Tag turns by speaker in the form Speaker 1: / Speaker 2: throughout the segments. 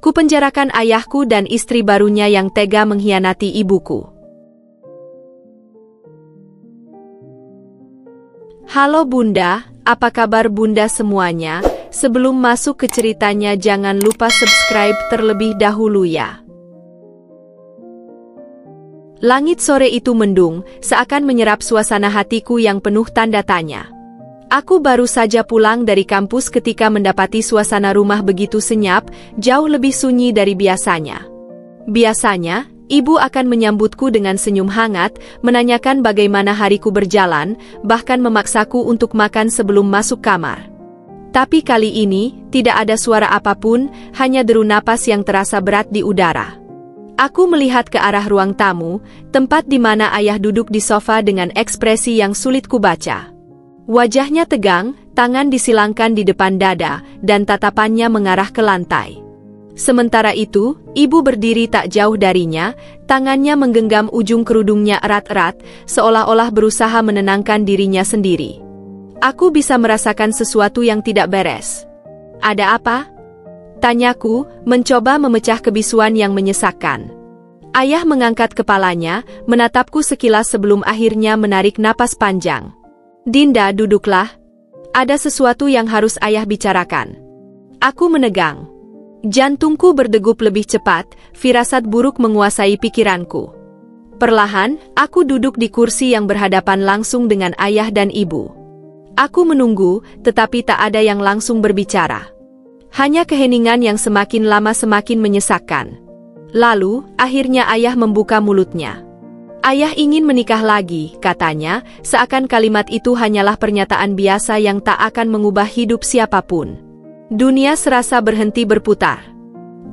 Speaker 1: Kupenjarakan ayahku dan istri barunya yang tega mengkhianati ibuku. Halo Bunda, apa kabar Bunda semuanya? Sebelum masuk ke ceritanya jangan lupa subscribe terlebih dahulu ya. Langit sore itu mendung, seakan menyerap suasana hatiku yang penuh tanda tanya. Aku baru saja pulang dari kampus ketika mendapati suasana rumah begitu senyap, jauh lebih sunyi dari biasanya. Biasanya, ibu akan menyambutku dengan senyum hangat, menanyakan bagaimana hariku berjalan, bahkan memaksaku untuk makan sebelum masuk kamar. Tapi kali ini, tidak ada suara apapun, hanya deru napas yang terasa berat di udara. Aku melihat ke arah ruang tamu, tempat di mana ayah duduk di sofa dengan ekspresi yang sulit kubaca. Wajahnya tegang, tangan disilangkan di depan dada, dan tatapannya mengarah ke lantai. Sementara itu, ibu berdiri tak jauh darinya, tangannya menggenggam ujung kerudungnya erat-erat, seolah-olah berusaha menenangkan dirinya sendiri. Aku bisa merasakan sesuatu yang tidak beres. Ada apa? Tanyaku, mencoba memecah kebisuan yang menyesakkan. Ayah mengangkat kepalanya, menatapku sekilas sebelum akhirnya menarik napas panjang. Dinda, duduklah. Ada sesuatu yang harus ayah bicarakan. Aku menegang. Jantungku berdegup lebih cepat, firasat buruk menguasai pikiranku. Perlahan, aku duduk di kursi yang berhadapan langsung dengan ayah dan ibu. Aku menunggu, tetapi tak ada yang langsung berbicara. Hanya keheningan yang semakin lama semakin menyesakkan. Lalu, akhirnya ayah membuka mulutnya. Ayah ingin menikah lagi, katanya, seakan kalimat itu hanyalah pernyataan biasa yang tak akan mengubah hidup siapapun. Dunia serasa berhenti berputar.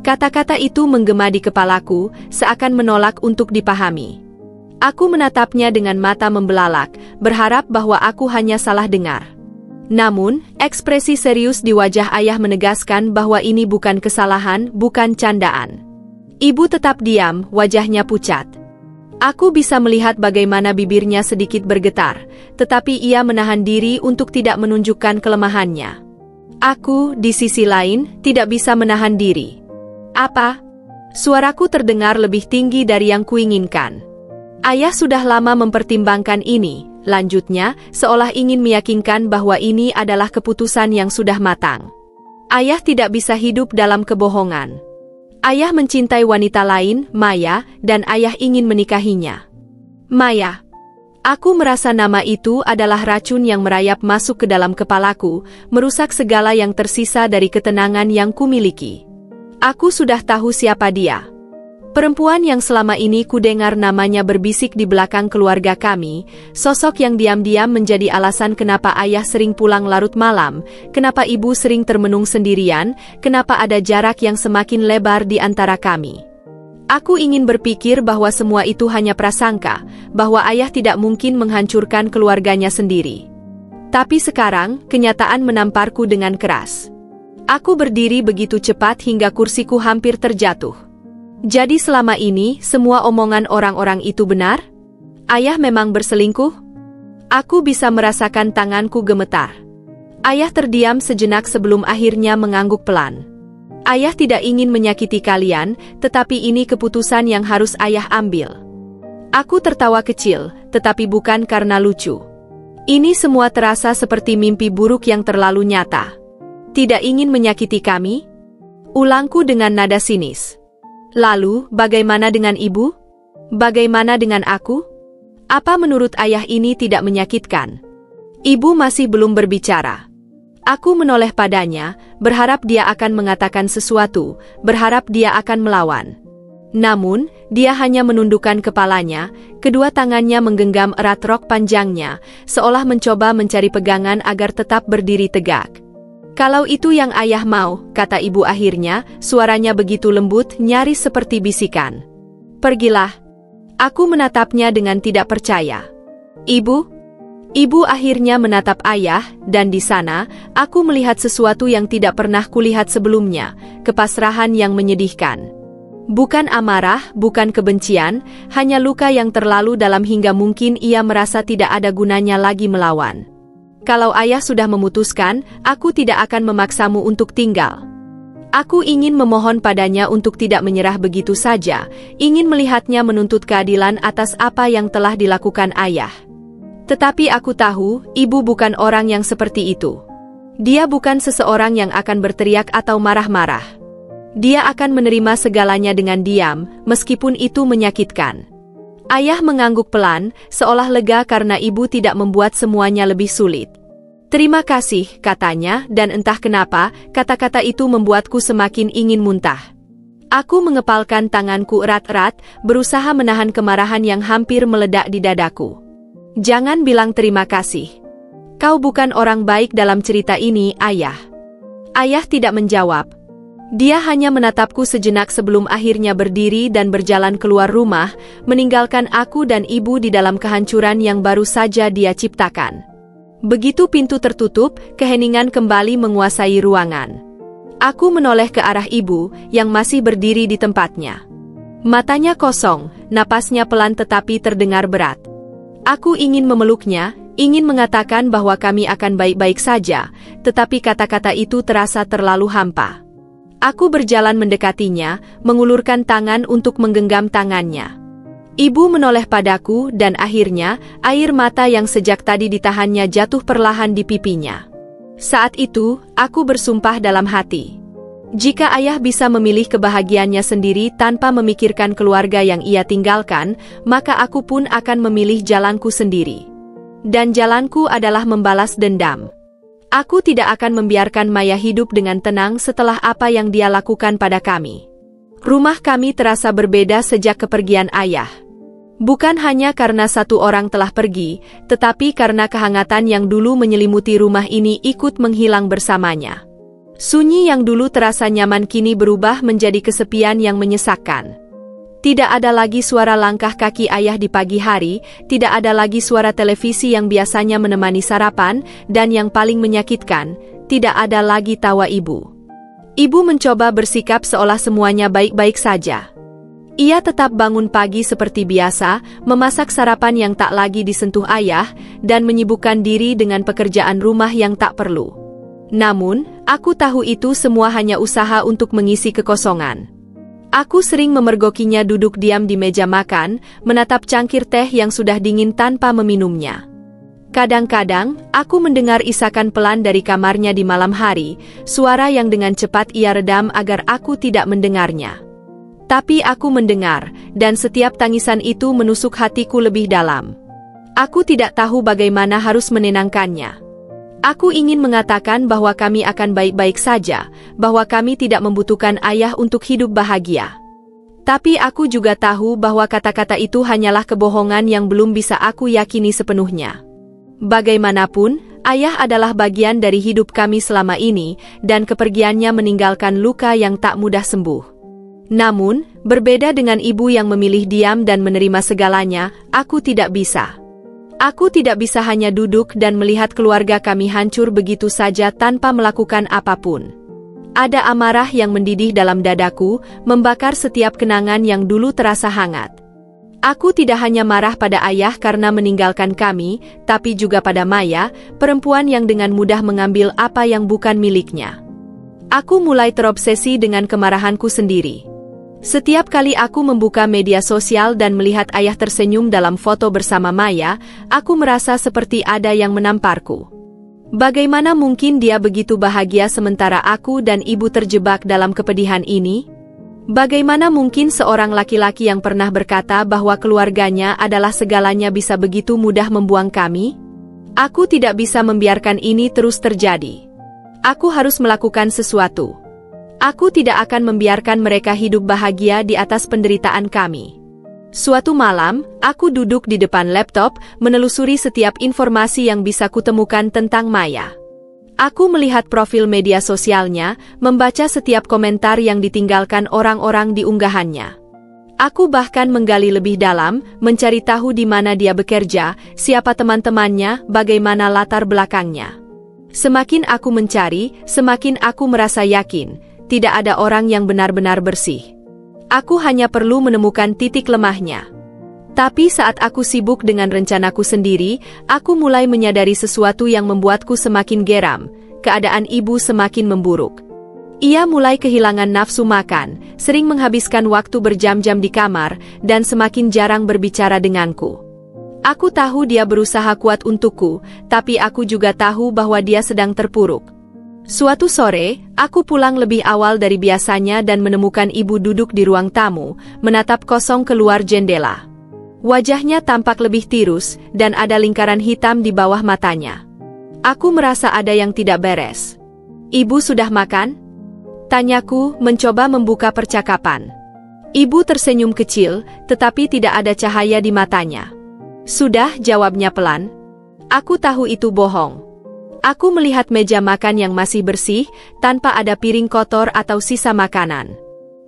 Speaker 1: Kata-kata itu menggema di kepalaku, seakan menolak untuk dipahami. Aku menatapnya dengan mata membelalak, berharap bahwa aku hanya salah dengar. Namun, ekspresi serius di wajah ayah menegaskan bahwa ini bukan kesalahan, bukan candaan. Ibu tetap diam, wajahnya pucat. Aku bisa melihat bagaimana bibirnya sedikit bergetar, tetapi ia menahan diri untuk tidak menunjukkan kelemahannya. Aku, di sisi lain, tidak bisa menahan diri. Apa? Suaraku terdengar lebih tinggi dari yang kuinginkan. Ayah sudah lama mempertimbangkan ini, lanjutnya, seolah ingin meyakinkan bahwa ini adalah keputusan yang sudah matang. Ayah tidak bisa hidup dalam kebohongan. Ayah mencintai wanita lain, Maya, dan ayah ingin menikahinya. Maya. Aku merasa nama itu adalah racun yang merayap masuk ke dalam kepalaku, merusak segala yang tersisa dari ketenangan yang kumiliki. Aku sudah tahu siapa dia. Perempuan yang selama ini kudengar namanya berbisik di belakang keluarga kami, sosok yang diam-diam menjadi alasan kenapa ayah sering pulang larut malam, kenapa ibu sering termenung sendirian, kenapa ada jarak yang semakin lebar di antara kami. Aku ingin berpikir bahwa semua itu hanya prasangka, bahwa ayah tidak mungkin menghancurkan keluarganya sendiri. Tapi sekarang, kenyataan menamparku dengan keras. Aku berdiri begitu cepat hingga kursiku hampir terjatuh. Jadi selama ini, semua omongan orang-orang itu benar? Ayah memang berselingkuh? Aku bisa merasakan tanganku gemetar. Ayah terdiam sejenak sebelum akhirnya mengangguk pelan. Ayah tidak ingin menyakiti kalian, tetapi ini keputusan yang harus ayah ambil. Aku tertawa kecil, tetapi bukan karena lucu. Ini semua terasa seperti mimpi buruk yang terlalu nyata. Tidak ingin menyakiti kami? Ulangku dengan nada sinis. Lalu, bagaimana dengan ibu? Bagaimana dengan aku? Apa menurut ayah ini tidak menyakitkan? Ibu masih belum berbicara. Aku menoleh padanya, berharap dia akan mengatakan sesuatu, berharap dia akan melawan. Namun, dia hanya menundukkan kepalanya, kedua tangannya menggenggam erat rok panjangnya, seolah mencoba mencari pegangan agar tetap berdiri tegak. Kalau itu yang ayah mau, kata ibu akhirnya, suaranya begitu lembut, nyaris seperti bisikan. Pergilah. Aku menatapnya dengan tidak percaya. Ibu? Ibu akhirnya menatap ayah, dan di sana, aku melihat sesuatu yang tidak pernah kulihat sebelumnya, kepasrahan yang menyedihkan. Bukan amarah, bukan kebencian, hanya luka yang terlalu dalam hingga mungkin ia merasa tidak ada gunanya lagi melawan. Kalau ayah sudah memutuskan, aku tidak akan memaksamu untuk tinggal. Aku ingin memohon padanya untuk tidak menyerah begitu saja, ingin melihatnya menuntut keadilan atas apa yang telah dilakukan ayah. Tetapi aku tahu, ibu bukan orang yang seperti itu. Dia bukan seseorang yang akan berteriak atau marah-marah. Dia akan menerima segalanya dengan diam, meskipun itu menyakitkan. Ayah mengangguk pelan, seolah lega karena ibu tidak membuat semuanya lebih sulit. Terima kasih, katanya, dan entah kenapa, kata-kata itu membuatku semakin ingin muntah. Aku mengepalkan tanganku erat-erat, berusaha menahan kemarahan yang hampir meledak di dadaku. Jangan bilang terima kasih. Kau bukan orang baik dalam cerita ini, ayah. Ayah tidak menjawab. Dia hanya menatapku sejenak sebelum akhirnya berdiri dan berjalan keluar rumah, meninggalkan aku dan ibu di dalam kehancuran yang baru saja dia ciptakan. Begitu pintu tertutup, keheningan kembali menguasai ruangan. Aku menoleh ke arah ibu, yang masih berdiri di tempatnya. Matanya kosong, napasnya pelan tetapi terdengar berat. Aku ingin memeluknya, ingin mengatakan bahwa kami akan baik-baik saja, tetapi kata-kata itu terasa terlalu hampa. Aku berjalan mendekatinya, mengulurkan tangan untuk menggenggam tangannya. Ibu menoleh padaku dan akhirnya, air mata yang sejak tadi ditahannya jatuh perlahan di pipinya. Saat itu, aku bersumpah dalam hati. Jika ayah bisa memilih kebahagiaannya sendiri tanpa memikirkan keluarga yang ia tinggalkan, maka aku pun akan memilih jalanku sendiri. Dan jalanku adalah membalas dendam. Aku tidak akan membiarkan Maya hidup dengan tenang setelah apa yang dia lakukan pada kami. Rumah kami terasa berbeda sejak kepergian ayah. Bukan hanya karena satu orang telah pergi, tetapi karena kehangatan yang dulu menyelimuti rumah ini ikut menghilang bersamanya. Sunyi yang dulu terasa nyaman kini berubah menjadi kesepian yang menyesakkan. Tidak ada lagi suara langkah kaki ayah di pagi hari, tidak ada lagi suara televisi yang biasanya menemani sarapan, dan yang paling menyakitkan, tidak ada lagi tawa ibu. Ibu mencoba bersikap seolah semuanya baik-baik saja. Ia tetap bangun pagi seperti biasa, memasak sarapan yang tak lagi disentuh ayah, dan menyibukkan diri dengan pekerjaan rumah yang tak perlu. Namun, aku tahu itu semua hanya usaha untuk mengisi kekosongan. Aku sering memergokinya duduk diam di meja makan, menatap cangkir teh yang sudah dingin tanpa meminumnya. Kadang-kadang, aku mendengar isakan pelan dari kamarnya di malam hari, suara yang dengan cepat ia redam agar aku tidak mendengarnya. Tapi aku mendengar, dan setiap tangisan itu menusuk hatiku lebih dalam. Aku tidak tahu bagaimana harus menenangkannya. Aku ingin mengatakan bahwa kami akan baik-baik saja, bahwa kami tidak membutuhkan ayah untuk hidup bahagia. Tapi aku juga tahu bahwa kata-kata itu hanyalah kebohongan yang belum bisa aku yakini sepenuhnya. Bagaimanapun, ayah adalah bagian dari hidup kami selama ini, dan kepergiannya meninggalkan luka yang tak mudah sembuh. Namun, berbeda dengan ibu yang memilih diam dan menerima segalanya, aku tidak bisa. Aku tidak bisa hanya duduk dan melihat keluarga kami hancur begitu saja tanpa melakukan apapun. Ada amarah yang mendidih dalam dadaku, membakar setiap kenangan yang dulu terasa hangat. Aku tidak hanya marah pada ayah karena meninggalkan kami, tapi juga pada Maya, perempuan yang dengan mudah mengambil apa yang bukan miliknya. Aku mulai terobsesi dengan kemarahanku sendiri. Setiap kali aku membuka media sosial dan melihat ayah tersenyum dalam foto bersama Maya, aku merasa seperti ada yang menamparku. Bagaimana mungkin dia begitu bahagia sementara aku dan ibu terjebak dalam kepedihan ini? Bagaimana mungkin seorang laki-laki yang pernah berkata bahwa keluarganya adalah segalanya bisa begitu mudah membuang kami? Aku tidak bisa membiarkan ini terus terjadi. Aku harus melakukan sesuatu. Aku tidak akan membiarkan mereka hidup bahagia di atas penderitaan kami. Suatu malam, aku duduk di depan laptop, menelusuri setiap informasi yang bisa kutemukan tentang Maya. Aku melihat profil media sosialnya, membaca setiap komentar yang ditinggalkan orang-orang di unggahannya. Aku bahkan menggali lebih dalam, mencari tahu di mana dia bekerja, siapa teman-temannya, bagaimana latar belakangnya. Semakin aku mencari, semakin aku merasa yakin, tidak ada orang yang benar-benar bersih. Aku hanya perlu menemukan titik lemahnya. Tapi saat aku sibuk dengan rencanaku sendiri, aku mulai menyadari sesuatu yang membuatku semakin geram. Keadaan ibu semakin memburuk. Ia mulai kehilangan nafsu makan, sering menghabiskan waktu berjam-jam di kamar, dan semakin jarang berbicara denganku. Aku tahu dia berusaha kuat untukku, tapi aku juga tahu bahwa dia sedang terpuruk. Suatu sore, aku pulang lebih awal dari biasanya dan menemukan ibu duduk di ruang tamu, menatap kosong keluar jendela. Wajahnya tampak lebih tirus, dan ada lingkaran hitam di bawah matanya. Aku merasa ada yang tidak beres. "Ibu sudah makan?" tanyaku, mencoba membuka percakapan. Ibu tersenyum kecil, tetapi tidak ada cahaya di matanya. "Sudah," jawabnya pelan. Aku tahu itu bohong. Aku melihat meja makan yang masih bersih, tanpa ada piring kotor atau sisa makanan.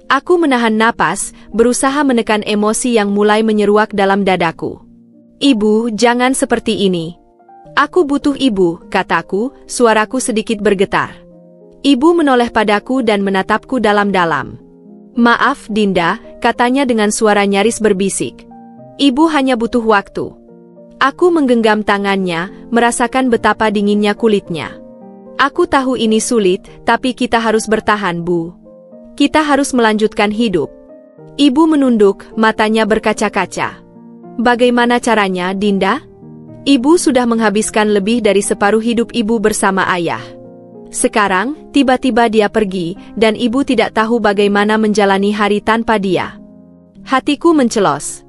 Speaker 1: Aku menahan napas, berusaha menekan emosi yang mulai menyeruak dalam dadaku. "Ibu, jangan seperti ini." "Aku butuh ibu," kataku, suaraku sedikit bergetar. Ibu menoleh padaku dan menatapku dalam-dalam. "Maaf, Dinda," katanya dengan suara nyaris berbisik. "Ibu hanya butuh waktu." Aku menggenggam tangannya, merasakan betapa dinginnya kulitnya. "Aku tahu ini sulit, tapi kita harus bertahan, Bu. Kita harus melanjutkan hidup." Ibu menunduk, matanya berkaca-kaca. "Bagaimana caranya, Dinda?" Ibu sudah menghabiskan lebih dari separuh hidup ibu bersama ayah. Sekarang, tiba-tiba dia pergi, dan ibu tidak tahu bagaimana menjalani hari tanpa dia. Hatiku mencelos.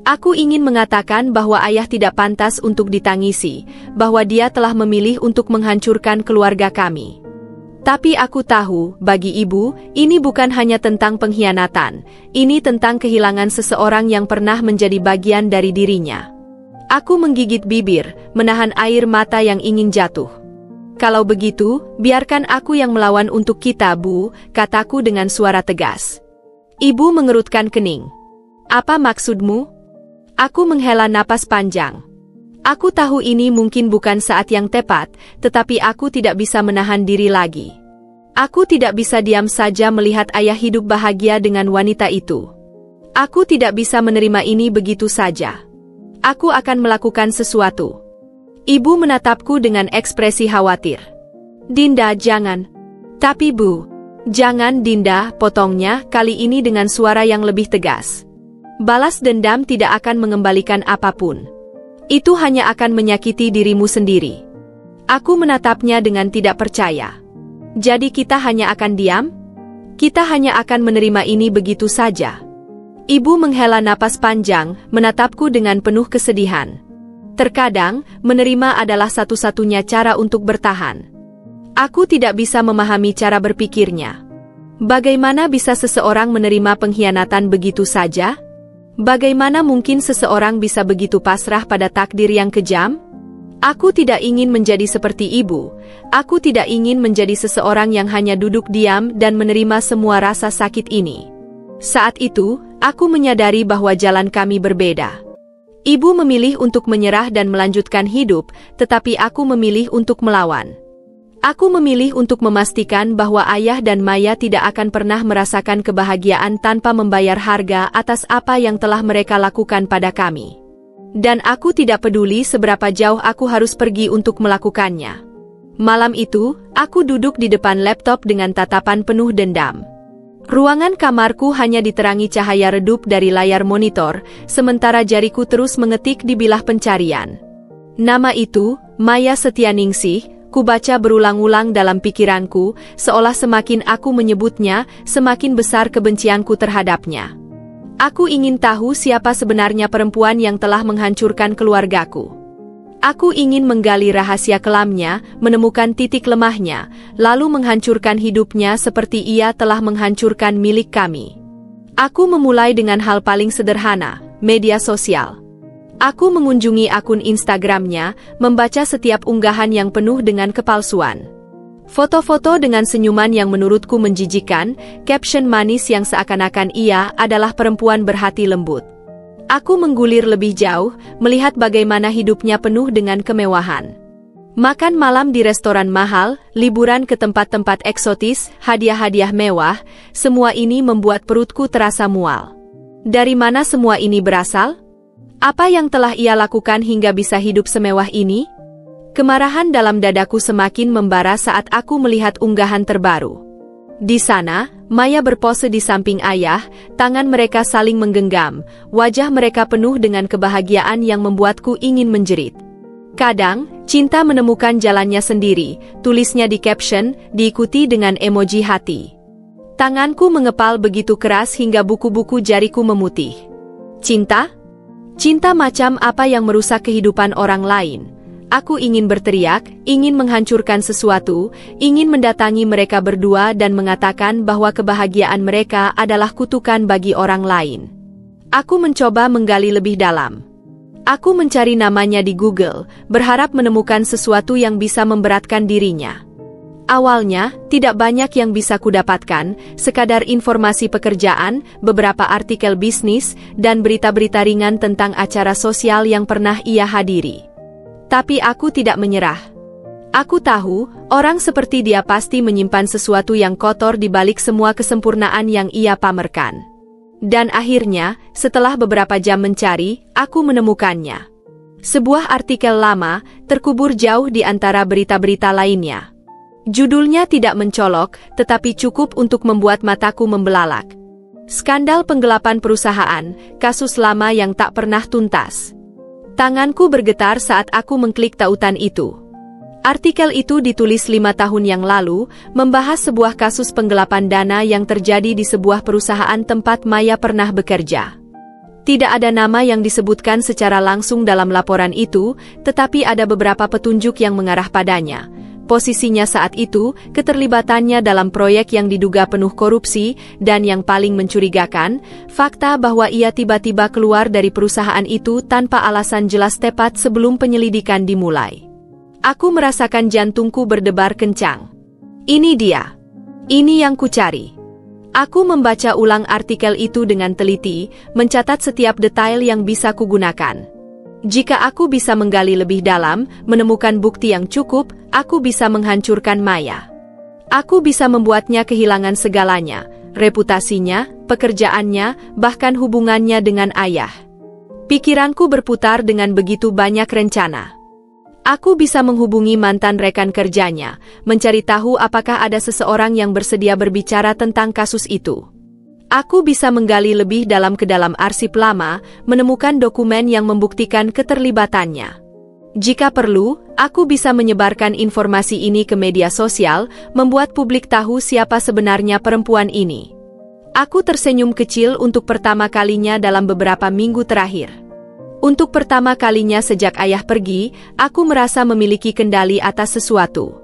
Speaker 1: Aku ingin mengatakan bahwa ayah tidak pantas untuk ditangisi, bahwa dia telah memilih untuk menghancurkan keluarga kami. Tapi aku tahu, bagi ibu, ini bukan hanya tentang pengkhianatan, ini tentang kehilangan seseorang yang pernah menjadi bagian dari dirinya. Aku menggigit bibir, menahan air mata yang ingin jatuh. "Kalau begitu, biarkan aku yang melawan untuk kita, Bu," kataku dengan suara tegas. Ibu mengerutkan kening. "Apa maksudmu?" Aku menghela napas panjang. Aku tahu ini mungkin bukan saat yang tepat, tetapi aku tidak bisa menahan diri lagi. Aku tidak bisa diam saja melihat ayah hidup bahagia dengan wanita itu. Aku tidak bisa menerima ini begitu saja. Aku akan melakukan sesuatu. Ibu menatapku dengan ekspresi khawatir. "Dinda, jangan." "Tapi Bu." "Jangan, Dinda," potongnya, kali ini dengan suara yang lebih tegas. "Balas dendam tidak akan mengembalikan apapun. Itu hanya akan menyakiti dirimu sendiri." Aku menatapnya dengan tidak percaya. "Jadi kita hanya akan diam? Kita hanya akan menerima ini begitu saja?" Ibu menghela napas panjang, menatapku dengan penuh kesedihan. Terkadang, menerima adalah satu-satunya cara untuk bertahan. Aku tidak bisa memahami cara berpikirnya. Bagaimana bisa seseorang menerima pengkhianatan begitu saja? Bagaimana mungkin seseorang bisa begitu pasrah pada takdir yang kejam? Aku tidak ingin menjadi seperti ibu. Aku tidak ingin menjadi seseorang yang hanya duduk diam dan menerima semua rasa sakit ini. Saat itu, aku menyadari bahwa jalan kami berbeda. Ibu memilih untuk menyerah dan melanjutkan hidup, tetapi aku memilih untuk melawan. Aku memilih untuk memastikan bahwa ayah dan Maya tidak akan pernah merasakan kebahagiaan tanpa membayar harga atas apa yang telah mereka lakukan pada kami. Dan aku tidak peduli seberapa jauh aku harus pergi untuk melakukannya. Malam itu, aku duduk di depan laptop dengan tatapan penuh dendam. Ruangan kamarku hanya diterangi cahaya redup dari layar monitor, sementara jariku terus mengetik di bilah pencarian. Nama itu, Maya Setianingsih, kubaca berulang-ulang dalam pikiranku, seolah semakin aku menyebutnya, semakin besar kebencianku terhadapnya. Aku ingin tahu siapa sebenarnya perempuan yang telah menghancurkan keluargaku. Aku ingin menggali rahasia kelamnya, menemukan titik lemahnya, lalu menghancurkan hidupnya seperti ia telah menghancurkan milik kami. Aku memulai dengan hal paling sederhana, media sosial. Aku mengunjungi akun Instagramnya, membaca setiap unggahan yang penuh dengan kepalsuan. Foto-foto dengan senyuman yang menurutku menjijikkan, caption manis yang seakan-akan ia adalah perempuan berhati lembut. Aku menggulir lebih jauh, melihat bagaimana hidupnya penuh dengan kemewahan. Makan malam di restoran mahal, liburan ke tempat-tempat eksotis, hadiah-hadiah mewah, semua ini membuat perutku terasa mual. Dari mana semua ini berasal? Apa yang telah ia lakukan hingga bisa hidup semewah ini? Kemarahan dalam dadaku semakin membara saat aku melihat unggahan terbaru. Di sana, Maya berpose di samping ayah, tangan mereka saling menggenggam, wajah mereka penuh dengan kebahagiaan yang membuatku ingin menjerit. Kadang, cinta menemukan jalannya sendiri, tulisnya di caption, diikuti dengan emoji hati. Tanganku mengepal begitu keras hingga buku-buku jariku memutih. Cinta? Cinta macam apa yang merusak kehidupan orang lain? Aku ingin berteriak, ingin menghancurkan sesuatu, ingin mendatangi mereka berdua dan mengatakan bahwa kebahagiaan mereka adalah kutukan bagi orang lain. Aku mencoba menggali lebih dalam. Aku mencari namanya di Google, berharap menemukan sesuatu yang bisa memberatkan dirinya. Awalnya, tidak banyak yang bisa kudapatkan, sekadar informasi pekerjaan, beberapa artikel bisnis, dan berita-berita ringan tentang acara sosial yang pernah ia hadiri. Tapi aku tidak menyerah. Aku tahu, orang seperti dia pasti menyimpan sesuatu yang kotor di balik semua kesempurnaan yang ia pamerkan. Dan akhirnya, setelah beberapa jam mencari, aku menemukannya. Sebuah artikel lama, terkubur jauh di antara berita-berita lainnya. Judulnya tidak mencolok, tetapi cukup untuk membuat mataku membelalak. Skandal penggelapan perusahaan, kasus lama yang tak pernah tuntas. Tanganku bergetar saat aku mengklik tautan itu. Artikel itu ditulis 5 tahun yang lalu, membahas sebuah kasus penggelapan dana yang terjadi di sebuah perusahaan tempat Maya pernah bekerja. Tidak ada nama yang disebutkan secara langsung dalam laporan itu, tetapi ada beberapa petunjuk yang mengarah padanya. Posisinya saat itu, keterlibatannya dalam proyek yang diduga penuh korupsi, dan yang paling mencurigakan, fakta bahwa ia tiba-tiba keluar dari perusahaan itu tanpa alasan jelas tepat sebelum penyelidikan dimulai. Aku merasakan jantungku berdebar kencang. Ini dia. Ini yang kucari. Aku membaca ulang artikel itu dengan teliti, mencatat setiap detail yang bisa kugunakan. Jika aku bisa menggali lebih dalam, menemukan bukti yang cukup, aku bisa menghancurkan Maya. Aku bisa membuatnya kehilangan segalanya, reputasinya, pekerjaannya, bahkan hubungannya dengan ayah. Pikiranku berputar dengan begitu banyak rencana. Aku bisa menghubungi mantan rekan kerjanya, mencari tahu apakah ada seseorang yang bersedia berbicara tentang kasus itu. Aku bisa menggali lebih dalam ke dalam arsip lama, menemukan dokumen yang membuktikan keterlibatannya. Jika perlu, aku bisa menyebarkan informasi ini ke media sosial, membuat publik tahu siapa sebenarnya perempuan ini. Aku tersenyum kecil untuk pertama kalinya dalam beberapa minggu terakhir. Untuk pertama kalinya sejak ayah pergi, aku merasa memiliki kendali atas sesuatu.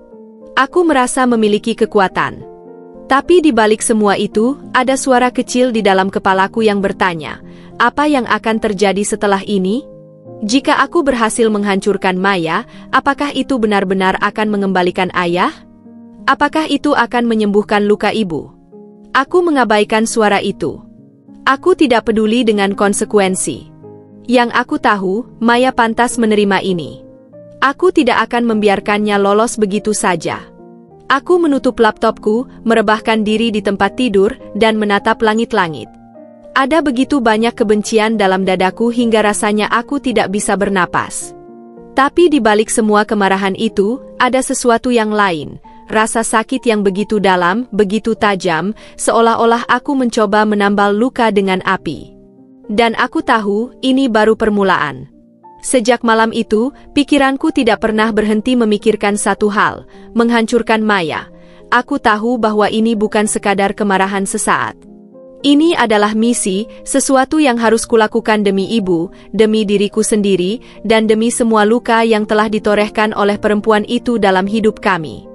Speaker 1: Aku merasa memiliki kekuatan. Tapi di balik semua itu, ada suara kecil di dalam kepalaku yang bertanya, apa yang akan terjadi setelah ini? Jika aku berhasil menghancurkan Maya, apakah itu benar-benar akan mengembalikan ayah? Apakah itu akan menyembuhkan luka ibu? Aku mengabaikan suara itu. Aku tidak peduli dengan konsekuensi. Yang aku tahu, Maya pantas menerima ini. Aku tidak akan membiarkannya lolos begitu saja. Aku menutup laptopku, merebahkan diri di tempat tidur, dan menatap langit-langit. Ada begitu banyak kebencian dalam dadaku hingga rasanya aku tidak bisa bernapas. Tapi di balik semua kemarahan itu, ada sesuatu yang lain, rasa sakit yang begitu dalam, begitu tajam, seolah-olah aku mencoba menambal luka dengan api. Dan aku tahu, ini baru permulaan. Sejak malam itu, pikiranku tidak pernah berhenti memikirkan satu hal, menghancurkan Maya. Aku tahu bahwa ini bukan sekadar kemarahan sesaat. Ini adalah misi, sesuatu yang harus kulakukan demi ibu, demi diriku sendiri, dan demi semua luka yang telah ditorehkan oleh perempuan itu dalam hidup kami.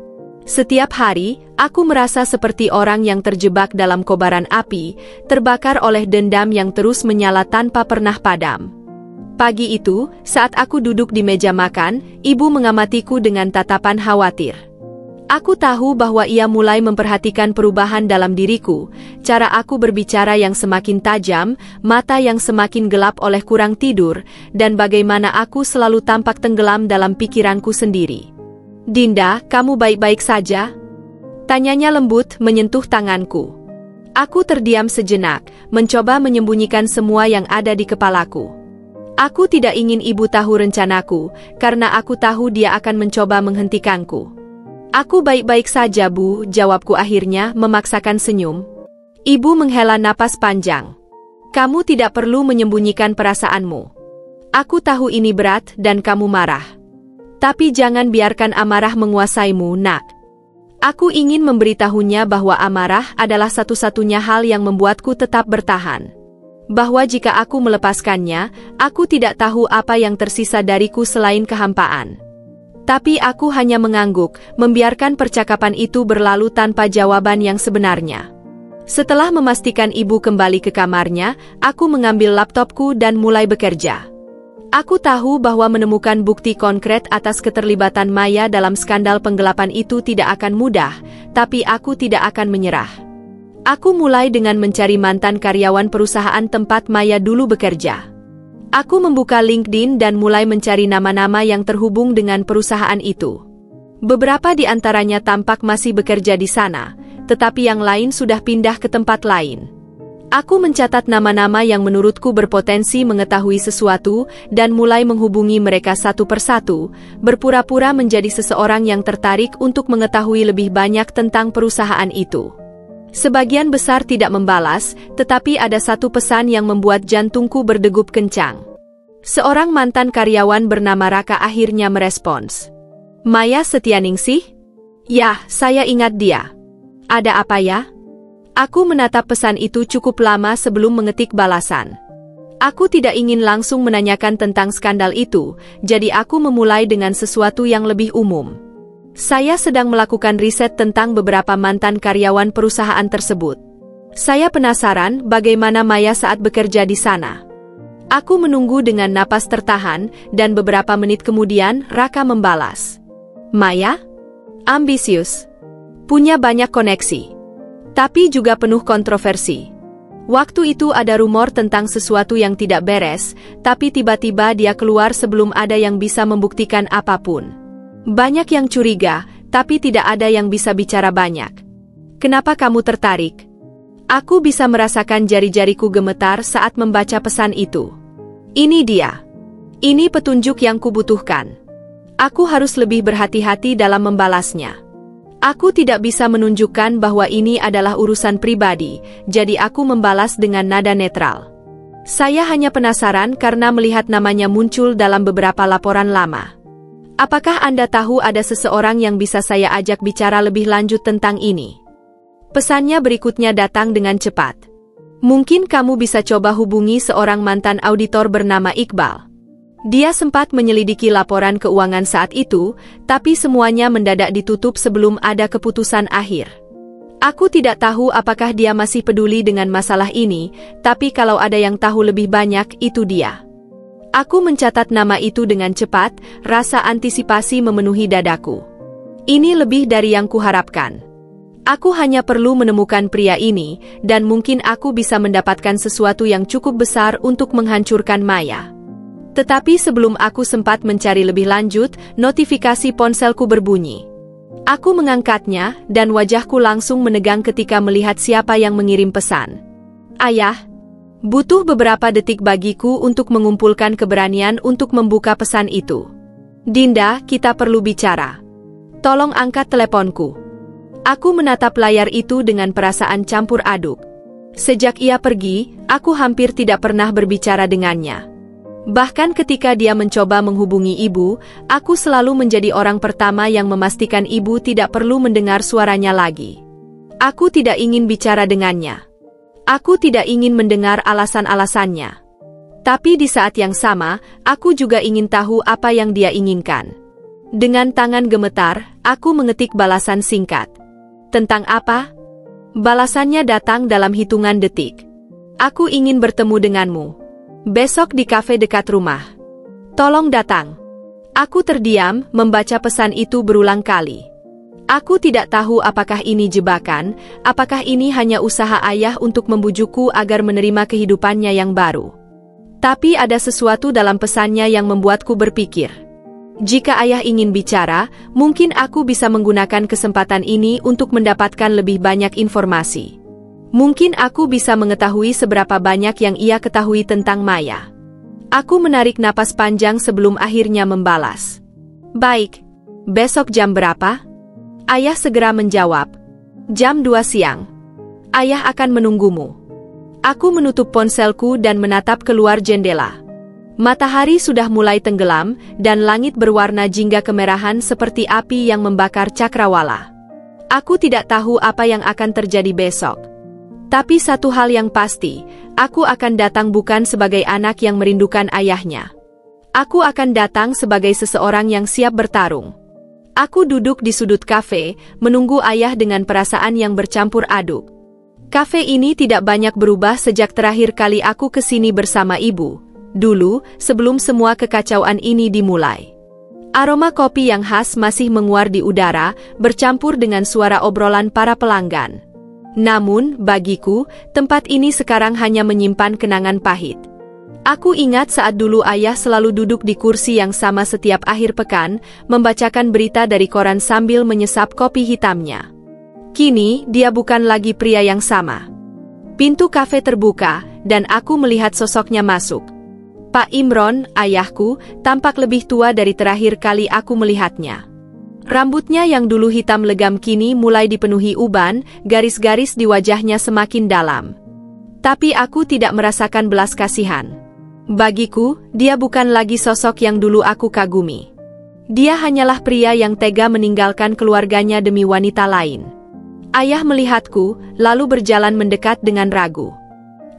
Speaker 1: Setiap hari, aku merasa seperti orang yang terjebak dalam kobaran api, terbakar oleh dendam yang terus menyala tanpa pernah padam. Pagi itu, saat aku duduk di meja makan, ibu mengamatiku dengan tatapan khawatir. Aku tahu bahwa ia mulai memperhatikan perubahan dalam diriku, cara aku berbicara yang semakin tajam, mata yang semakin gelap oleh kurang tidur, dan bagaimana aku selalu tampak tenggelam dalam pikiranku sendiri. "Dinda, kamu baik-baik saja?" Tanyanya lembut, menyentuh tanganku. Aku terdiam sejenak, mencoba menyembunyikan semua yang ada di kepalaku. Aku tidak ingin ibu tahu rencanaku, karena aku tahu dia akan mencoba menghentikanku. Aku baik-baik saja, Bu, jawabku akhirnya memaksakan senyum. Ibu menghela napas panjang. Kamu tidak perlu menyembunyikan perasaanmu. Aku tahu ini berat dan kamu marah. Tapi jangan biarkan amarah menguasaimu, nak. Aku ingin memberitahunya bahwa amarah adalah satu-satunya hal yang membuatku tetap bertahan. Bahwa jika aku melepaskannya, aku tidak tahu apa yang tersisa dariku selain kehampaan. Tapi aku hanya mengangguk, membiarkan percakapan itu berlalu tanpa jawaban yang sebenarnya. Setelah memastikan ibu kembali ke kamarnya, aku mengambil laptopku dan mulai bekerja. Aku tahu bahwa menemukan bukti konkret atas keterlibatan Maya dalam skandal penggelapan itu tidak akan mudah, tapi aku tidak akan menyerah. Aku mulai dengan mencari mantan karyawan perusahaan tempat Maya dulu bekerja. Aku membuka LinkedIn dan mulai mencari nama-nama yang terhubung dengan perusahaan itu. Beberapa di antaranya tampak masih bekerja di sana, tetapi yang lain sudah pindah ke tempat lain. Aku mencatat nama-nama yang menurutku berpotensi mengetahui sesuatu dan mulai menghubungi mereka satu persatu, berpura-pura menjadi seseorang yang tertarik untuk mengetahui lebih banyak tentang perusahaan itu. Sebagian besar tidak membalas, tetapi ada satu pesan yang membuat jantungku berdegup kencang. Seorang mantan karyawan bernama Raka akhirnya merespons. Maya Setianingsih? Ya, saya ingat dia. Ada apa ya? Aku menatap pesan itu cukup lama sebelum mengetik balasan. Aku tidak ingin langsung menanyakan tentang skandal itu, jadi aku memulai dengan sesuatu yang lebih umum. Saya sedang melakukan riset tentang beberapa mantan karyawan perusahaan tersebut. Saya penasaran bagaimana Maya saat bekerja di sana. Aku menunggu dengan napas tertahan, dan beberapa menit kemudian Raka membalas. Maya? Ambisius. Punya banyak koneksi. Tapi juga penuh kontroversi. Waktu itu ada rumor tentang sesuatu yang tidak beres, tapi tiba-tiba dia keluar sebelum ada yang bisa membuktikan apapun. Banyak yang curiga, tapi tidak ada yang bisa bicara banyak. Kenapa kamu tertarik? Aku bisa merasakan jari-jariku gemetar saat membaca pesan itu. Ini dia. Ini petunjuk yang kubutuhkan. Aku harus lebih berhati-hati dalam membalasnya. Aku tidak bisa menunjukkan bahwa ini adalah urusan pribadi, jadi aku membalas dengan nada netral. Saya hanya penasaran karena melihat namanya muncul dalam beberapa laporan lama. Apakah Anda tahu ada seseorang yang bisa saya ajak bicara lebih lanjut tentang ini? Pesannya berikutnya datang dengan cepat. Mungkin kamu bisa coba hubungi seorang mantan auditor bernama Iqbal. Dia sempat menyelidiki laporan keuangan saat itu, tapi semuanya mendadak ditutup sebelum ada keputusan akhir. Aku tidak tahu apakah dia masih peduli dengan masalah ini, tapi kalau ada yang tahu lebih banyak, itu dia. Aku mencatat nama itu dengan cepat, rasa antisipasi memenuhi dadaku. Ini lebih dari yang kuharapkan. Aku hanya perlu menemukan pria ini, dan mungkin aku bisa mendapatkan sesuatu yang cukup besar untuk menghancurkan Maya. Tetapi sebelum aku sempat mencari lebih lanjut, notifikasi ponselku berbunyi. Aku mengangkatnya, dan wajahku langsung menegang ketika melihat siapa yang mengirim pesan. Ayah. Butuh beberapa detik bagiku untuk mengumpulkan keberanian untuk membuka pesan itu. Dinda, kita perlu bicara. Tolong angkat teleponku. Aku menatap layar itu dengan perasaan campur aduk. Sejak ia pergi, aku hampir tidak pernah berbicara dengannya. Bahkan ketika dia mencoba menghubungi ibu, aku selalu menjadi orang pertama yang memastikan ibu tidak perlu mendengar suaranya lagi. Aku tidak ingin bicara dengannya. Aku tidak ingin mendengar alasan-alasannya. Tapi di saat yang sama, aku juga ingin tahu apa yang dia inginkan. Dengan tangan gemetar, aku mengetik balasan singkat. Tentang apa? Balasannya datang dalam hitungan detik. Aku ingin bertemu denganmu. Besok di kafe dekat rumah. Tolong datang. Aku terdiam, membaca pesan itu berulang kali. Aku tidak tahu apakah ini jebakan, apakah ini hanya usaha ayah untuk membujukku agar menerima kehidupannya yang baru. Tapi ada sesuatu dalam pesannya yang membuatku berpikir. Jika ayah ingin bicara, mungkin aku bisa menggunakan kesempatan ini untuk mendapatkan lebih banyak informasi. Mungkin aku bisa mengetahui seberapa banyak yang ia ketahui tentang Maya. Aku menarik napas panjang sebelum akhirnya membalas. Baik. Besok jam berapa? Ayah segera menjawab. Jam 2 siang. Ayah akan menunggumu. Aku menutup ponselku dan menatap keluar jendela. Matahari sudah mulai tenggelam dan langit berwarna jingga kemerahan seperti api yang membakar cakrawala. Aku tidak tahu apa yang akan terjadi besok. Tapi satu hal yang pasti, aku akan datang bukan sebagai anak yang merindukan ayahnya. Aku akan datang sebagai seseorang yang siap bertarung. Aku duduk di sudut kafe, menunggu ayah dengan perasaan yang bercampur aduk. Kafe ini tidak banyak berubah sejak terakhir kali aku ke sini bersama ibu. Dulu, sebelum semua kekacauan ini dimulai. Aroma kopi yang khas masih menguar di udara, bercampur dengan suara obrolan para pelanggan. Namun, bagiku, tempat ini sekarang hanya menyimpan kenangan pahit. Aku ingat saat dulu ayah selalu duduk di kursi yang sama setiap akhir pekan, membacakan berita dari koran sambil menyesap kopi hitamnya. Kini, dia bukan lagi pria yang sama. Pintu kafe terbuka, dan aku melihat sosoknya masuk. Pak Imron, ayahku, tampak lebih tua dari terakhir kali aku melihatnya. Rambutnya yang dulu hitam legam kini mulai dipenuhi uban, garis-garis di wajahnya semakin dalam. Tapi aku tidak merasakan belas kasihan. Bagiku, dia bukan lagi sosok yang dulu aku kagumi. Dia hanyalah pria yang tega meninggalkan keluarganya demi wanita lain. Ayah melihatku, lalu berjalan mendekat dengan ragu.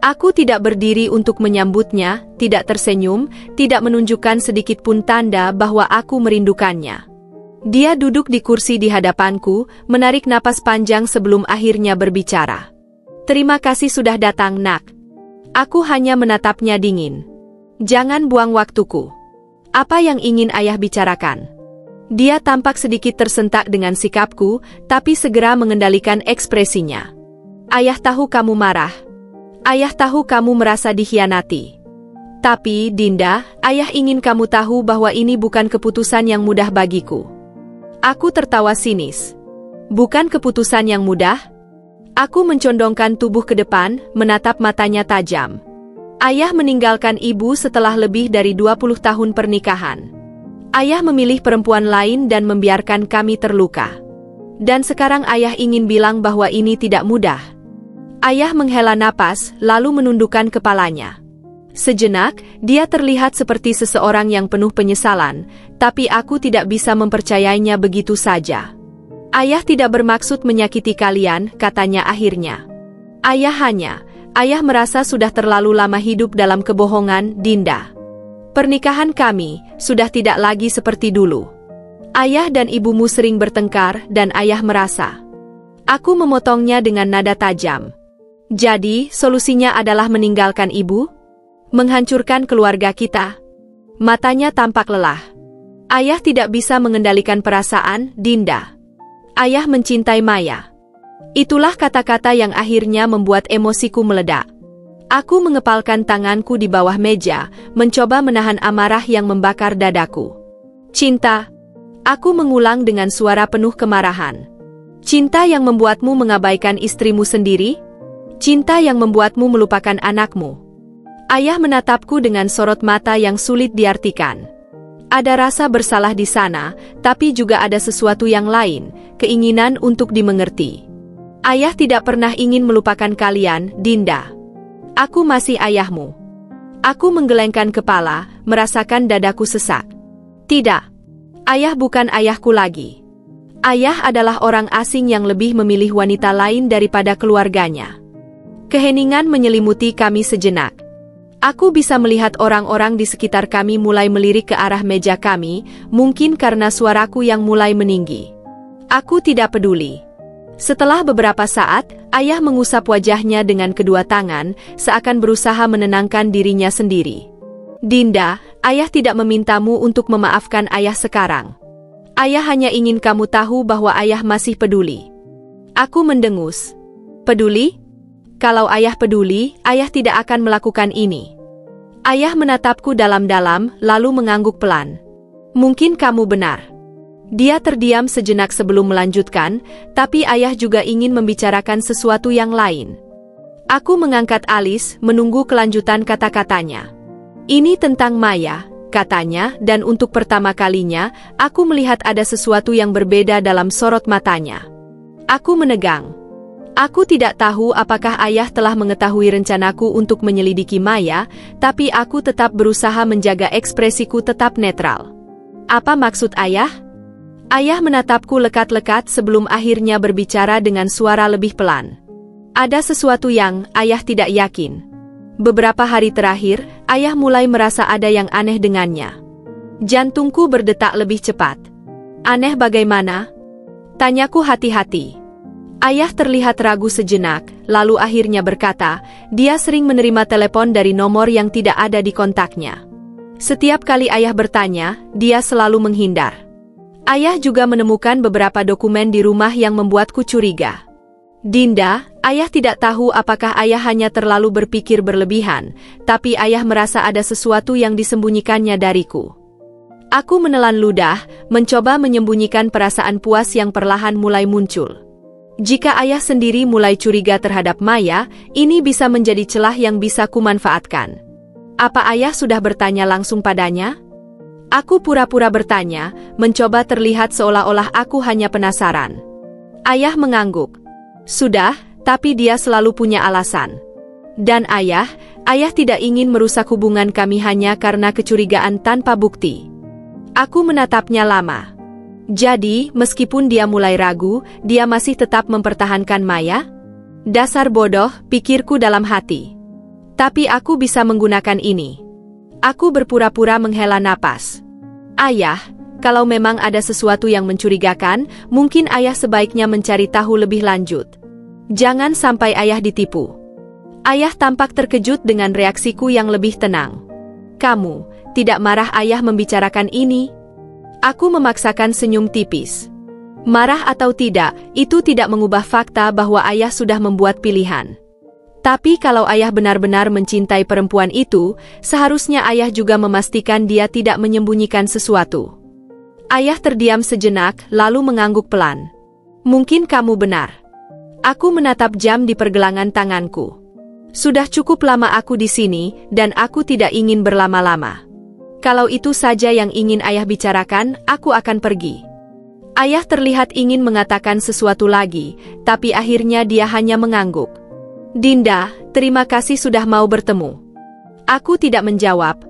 Speaker 1: Aku tidak berdiri untuk menyambutnya, tidak tersenyum, tidak menunjukkan sedikit pun tanda bahwa aku merindukannya. Dia duduk di kursi di hadapanku, menarik napas panjang sebelum akhirnya berbicara. Terima kasih sudah datang, nak. Aku hanya menatapnya dingin. Jangan buang waktuku. Apa yang ingin ayah bicarakan? Dia tampak sedikit tersentak dengan sikapku, tapi segera mengendalikan ekspresinya. Ayah tahu kamu marah. Ayah tahu kamu merasa dikhianati. Tapi, Dinda, ayah ingin kamu tahu bahwa ini bukan keputusan yang mudah bagiku. Aku tertawa sinis. Bukan keputusan yang mudah? Aku mencondongkan tubuh ke depan, menatap matanya tajam. Ayah meninggalkan ibu setelah lebih dari 20 tahun pernikahan. Ayah memilih perempuan lain dan membiarkan kami terluka. Dan sekarang ayah ingin bilang bahwa ini tidak mudah. Ayah menghela napas, lalu menundukkan kepalanya. Sejenak, dia terlihat seperti seseorang yang penuh penyesalan, tapi aku tidak bisa mempercayainya begitu saja. Ayah tidak bermaksud menyakiti kalian, katanya akhirnya. Ayah merasa sudah terlalu lama hidup dalam kebohongan, Dinda. Pernikahan kami sudah tidak lagi seperti dulu. Ayah dan ibumu sering bertengkar dan ayah merasa. Aku memotongnya dengan nada tajam. Jadi, solusinya adalah meninggalkan ibu? Menghancurkan keluarga kita? Matanya tampak lelah. Ayah tidak bisa mengendalikan perasaan, Dinda. Ayah mencintai Maya. Itulah kata-kata yang akhirnya membuat emosiku meledak. Aku mengepalkan tanganku di bawah meja, mencoba menahan amarah yang membakar dadaku. Cinta. Aku mengulang dengan suara penuh kemarahan. Cinta yang membuatmu mengabaikan istrimu sendiri? Cinta yang membuatmu melupakan anakmu? Ayah menatapku dengan sorot mata yang sulit diartikan. Ada rasa bersalah di sana, tapi juga ada sesuatu yang lain, keinginan untuk dimengerti. Ayah tidak pernah ingin melupakan kalian, Dinda. Aku masih ayahmu. Aku menggelengkan kepala, merasakan dadaku sesak. Tidak. Ayah bukan ayahku lagi. Ayah adalah orang asing yang lebih memilih wanita lain daripada keluarganya. Keheningan menyelimuti kami sejenak. Aku bisa melihat orang-orang di sekitar kami mulai melirik ke arah meja kami, mungkin karena suaraku yang mulai meninggi. Aku tidak peduli. Setelah beberapa saat, ayah mengusap wajahnya dengan kedua tangan, seakan berusaha menenangkan dirinya sendiri. Dinda, ayah tidak memintamu untuk memaafkan ayah sekarang. Ayah hanya ingin kamu tahu bahwa ayah masih peduli. Aku mendengus. Peduli? Kalau ayah peduli, ayah tidak akan melakukan ini. Ayah menatapku dalam-dalam, lalu mengangguk pelan. Mungkin kamu benar. Dia terdiam sejenak sebelum melanjutkan, tapi ayah juga ingin membicarakan sesuatu yang lain. Aku mengangkat alis, menunggu kelanjutan kata-katanya. Ini tentang Maya, katanya, dan untuk pertama kalinya, aku melihat ada sesuatu yang berbeda dalam sorot matanya. Aku menegang. Aku tidak tahu apakah ayah telah mengetahui rencanaku untuk menyelidiki Maya, tapi aku tetap berusaha menjaga ekspresiku tetap netral. Apa maksud ayah? Ayah menatapku lekat-lekat sebelum akhirnya berbicara dengan suara lebih pelan. Ada sesuatu yang ayah tidak yakin. Beberapa hari terakhir, ayah mulai merasa ada yang aneh dengannya. Jantungku berdetak lebih cepat. Aneh bagaimana? Tanyaku hati-hati. Ayah terlihat ragu sejenak, lalu akhirnya berkata, dia sering menerima telepon dari nomor yang tidak ada di kontaknya. Setiap kali ayah bertanya, dia selalu menghindar. Ayah juga menemukan beberapa dokumen di rumah yang membuatku curiga. Dinda, ayah tidak tahu apakah ayah hanya terlalu berpikir berlebihan, tapi ayah merasa ada sesuatu yang disembunyikannya dariku. Aku menelan ludah, mencoba menyembunyikan perasaan puas yang perlahan mulai muncul. Jika ayah sendiri mulai curiga terhadap Maya, ini bisa menjadi celah yang bisa kumanfaatkan. Apa ayah sudah bertanya langsung padanya? Aku pura-pura bertanya, mencoba terlihat seolah-olah aku hanya penasaran. Ayah mengangguk. Sudah, tapi dia selalu punya alasan. Dan ayah tidak ingin merusak hubungan kami hanya karena kecurigaan tanpa bukti. Aku menatapnya lama. Jadi, meskipun dia mulai ragu, dia masih tetap mempertahankan Maya? Dasar bodoh, pikirku dalam hati. Tapi aku bisa menggunakan ini. Aku berpura-pura menghela napas. Ayah, kalau memang ada sesuatu yang mencurigakan, mungkin ayah sebaiknya mencari tahu lebih lanjut. Jangan sampai ayah ditipu. Ayah tampak terkejut dengan reaksiku yang lebih tenang. Kamu tidak marah ayah membicarakan ini? Aku memaksakan senyum tipis. Marah atau tidak, itu tidak mengubah fakta bahwa ayah sudah membuat pilihan. Tapi kalau ayah benar-benar mencintai perempuan itu, seharusnya ayah juga memastikan dia tidak menyembunyikan sesuatu. Ayah terdiam sejenak, lalu mengangguk pelan. Mungkin kamu benar. Aku menatap jam di pergelangan tanganku. Sudah cukup lama aku di sini, dan aku tidak ingin berlama-lama. Kalau itu saja yang ingin ayah bicarakan, aku akan pergi. Ayah terlihat ingin mengatakan sesuatu lagi, tapi akhirnya dia hanya mengangguk. Dinda, terima kasih sudah mau bertemu. Aku tidak menjawab.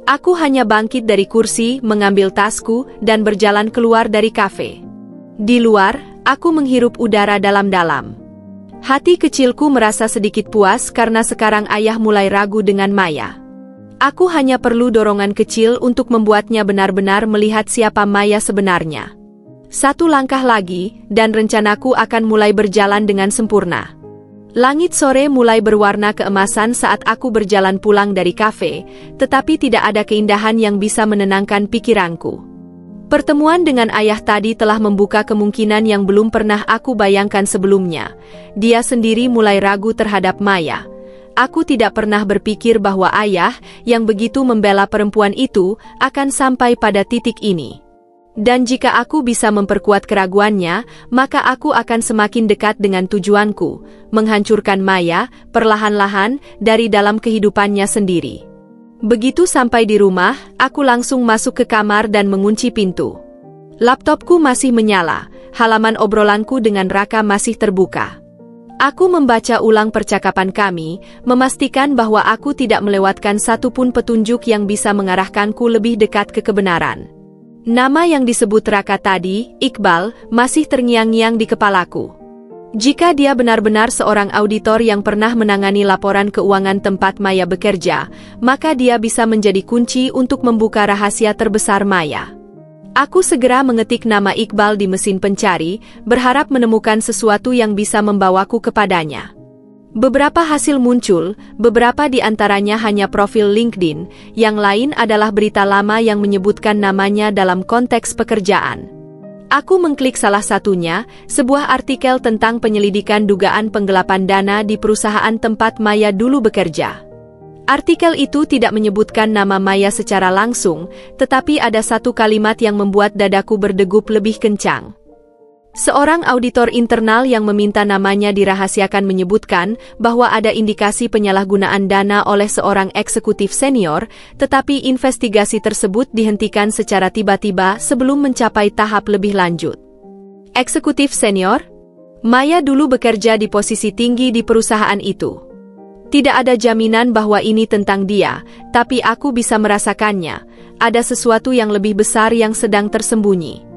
Speaker 1: Aku hanya bangkit dari kursi, mengambil tasku, dan berjalan keluar dari kafe. Di luar, aku menghirup udara dalam-dalam. Hati kecilku merasa sedikit puas karena sekarang ayah mulai ragu dengan Maya. Aku hanya perlu dorongan kecil untuk membuatnya benar-benar melihat siapa Maya sebenarnya. Satu langkah lagi, dan rencanaku akan mulai berjalan dengan sempurna. Langit sore mulai berwarna keemasan saat aku berjalan pulang dari kafe, tetapi tidak ada keindahan yang bisa menenangkan pikiranku. Pertemuan dengan ayah tadi telah membuka kemungkinan yang belum pernah aku bayangkan sebelumnya. Dia sendiri mulai ragu terhadap Maya. Aku tidak pernah berpikir bahwa ayah, yang begitu membela perempuan itu, akan sampai pada titik ini. Dan jika aku bisa memperkuat keraguannya, maka aku akan semakin dekat dengan tujuanku, menghancurkan Maya, perlahan-lahan, dari dalam kehidupannya sendiri. Begitu sampai di rumah, aku langsung masuk ke kamar dan mengunci pintu. Laptopku masih menyala, halaman obrolanku dengan Raka masih terbuka. Aku membaca ulang percakapan kami, memastikan bahwa aku tidak melewatkan satupun petunjuk yang bisa mengarahkanku lebih dekat ke kebenaran. Nama yang disebut Raka tadi, Iqbal, masih terngiang-ngiang di kepalaku. Jika dia benar-benar seorang auditor yang pernah menangani laporan keuangan tempat Maya bekerja, maka dia bisa menjadi kunci untuk membuka rahasia terbesar Maya. Aku segera mengetik nama Iqbal di mesin pencari, berharap menemukan sesuatu yang bisa membawaku kepadanya. Beberapa hasil muncul, beberapa di antaranya hanya profil LinkedIn, yang lain adalah berita lama yang menyebutkan namanya dalam konteks pekerjaan. Aku mengklik salah satunya, sebuah artikel tentang penyelidikan dugaan penggelapan dana di perusahaan tempat Maya dulu bekerja. Artikel itu tidak menyebutkan nama Maya secara langsung, tetapi ada satu kalimat yang membuat dadaku berdegup lebih kencang. Seorang auditor internal yang meminta namanya dirahasiakan menyebutkan bahwa ada indikasi penyalahgunaan dana oleh seorang eksekutif senior, tetapi investigasi tersebut dihentikan secara tiba-tiba sebelum mencapai tahap lebih lanjut. Eksekutif senior? Maya dulu bekerja di posisi tinggi di perusahaan itu. Tidak ada jaminan bahwa ini tentang dia, tapi aku bisa merasakannya. Ada sesuatu yang lebih besar yang sedang tersembunyi.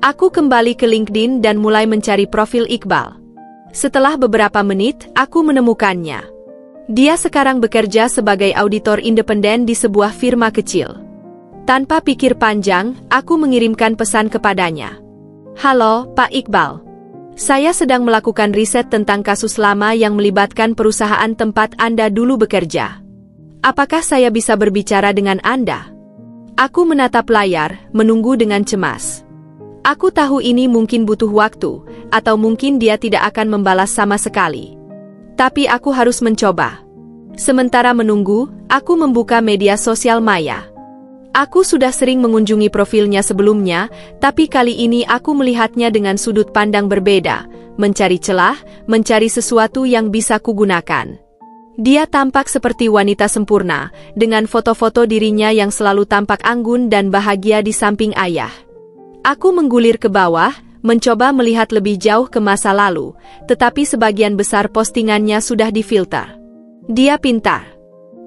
Speaker 1: Aku kembali ke LinkedIn dan mulai mencari profil Iqbal. Setelah beberapa menit, aku menemukannya. Dia sekarang bekerja sebagai auditor independen di sebuah firma kecil. Tanpa pikir panjang, aku mengirimkan pesan kepadanya. Halo, Pak Iqbal. Saya sedang melakukan riset tentang kasus lama yang melibatkan perusahaan tempat Anda dulu bekerja. Apakah saya bisa berbicara dengan Anda? Aku menatap layar, menunggu dengan cemas. Aku tahu ini mungkin butuh waktu, atau mungkin dia tidak akan membalas sama sekali. Tapi aku harus mencoba. Sementara menunggu, aku membuka media sosial Maya. Aku sudah sering mengunjungi profilnya sebelumnya, tapi kali ini aku melihatnya dengan sudut pandang berbeda, mencari celah, mencari sesuatu yang bisa kugunakan. Dia tampak seperti wanita sempurna, dengan foto-foto dirinya yang selalu tampak anggun dan bahagia di samping ayah. Aku menggulir ke bawah, mencoba melihat lebih jauh ke masa lalu, tetapi sebagian besar postingannya sudah difilter. Dia pintar.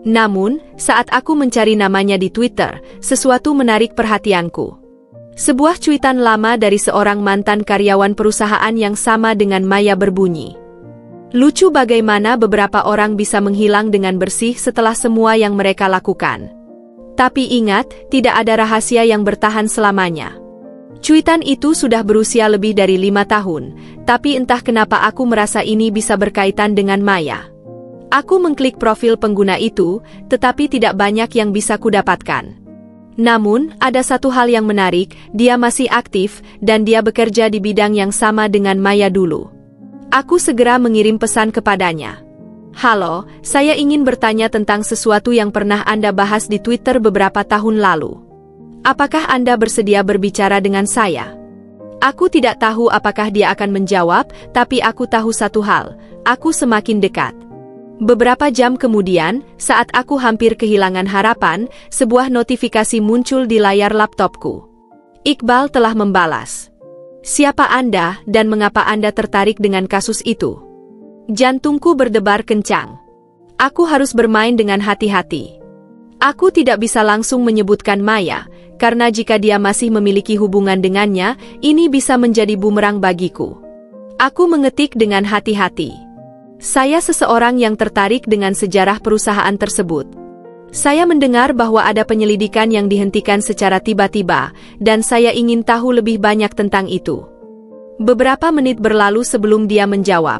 Speaker 1: Namun, saat aku mencari namanya di Twitter, sesuatu menarik perhatianku. Sebuah cuitan lama dari seorang mantan karyawan perusahaan yang sama dengan Maya berbunyi. Lucu bagaimana beberapa orang bisa menghilang dengan bersih setelah semua yang mereka lakukan. Tapi ingat, tidak ada rahasia yang bertahan selamanya. Cuitan itu sudah berusia lebih dari 5 tahun, tapi entah kenapa aku merasa ini bisa berkaitan dengan Maya. Aku mengklik profil pengguna itu, tetapi tidak banyak yang bisa kudapatkan. Namun, ada satu hal yang menarik, dia masih aktif, dan dia bekerja di bidang yang sama dengan Maya dulu. Aku segera mengirim pesan kepadanya. Halo, saya ingin bertanya tentang sesuatu yang pernah Anda bahas di Twitter beberapa tahun lalu. Apakah Anda bersedia berbicara dengan saya? Aku tidak tahu apakah dia akan menjawab, tapi aku tahu satu hal, aku semakin dekat. Beberapa jam kemudian, saat aku hampir kehilangan harapan, sebuah notifikasi muncul di layar laptopku. Iqbal telah membalas. Siapa Anda dan mengapa Anda tertarik dengan kasus itu? Jantungku berdebar kencang. Aku harus bermain dengan hati-hati. Aku tidak bisa langsung menyebutkan Maya, karena jika dia masih memiliki hubungan dengannya, ini bisa menjadi bumerang bagiku. Aku mengetik dengan hati-hati. Saya seseorang yang tertarik dengan sejarah perusahaan tersebut. Saya mendengar bahwa ada penyelidikan yang dihentikan secara tiba-tiba, dan saya ingin tahu lebih banyak tentang itu. Beberapa menit berlalu sebelum dia menjawab.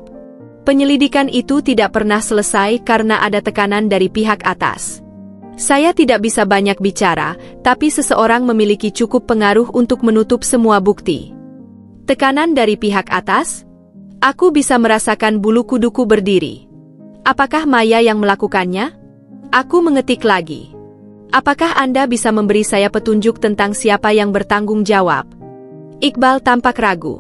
Speaker 1: Penyelidikan itu tidak pernah selesai karena ada tekanan dari pihak atas. Saya tidak bisa banyak bicara, tapi seseorang memiliki cukup pengaruh untuk menutup semua bukti. Tekanan dari pihak atas? Aku bisa merasakan bulu kuduku berdiri. Apakah Maya yang melakukannya? Aku mengetik lagi. Apakah Anda bisa memberi saya petunjuk tentang siapa yang bertanggung jawab? Iqbal tampak ragu.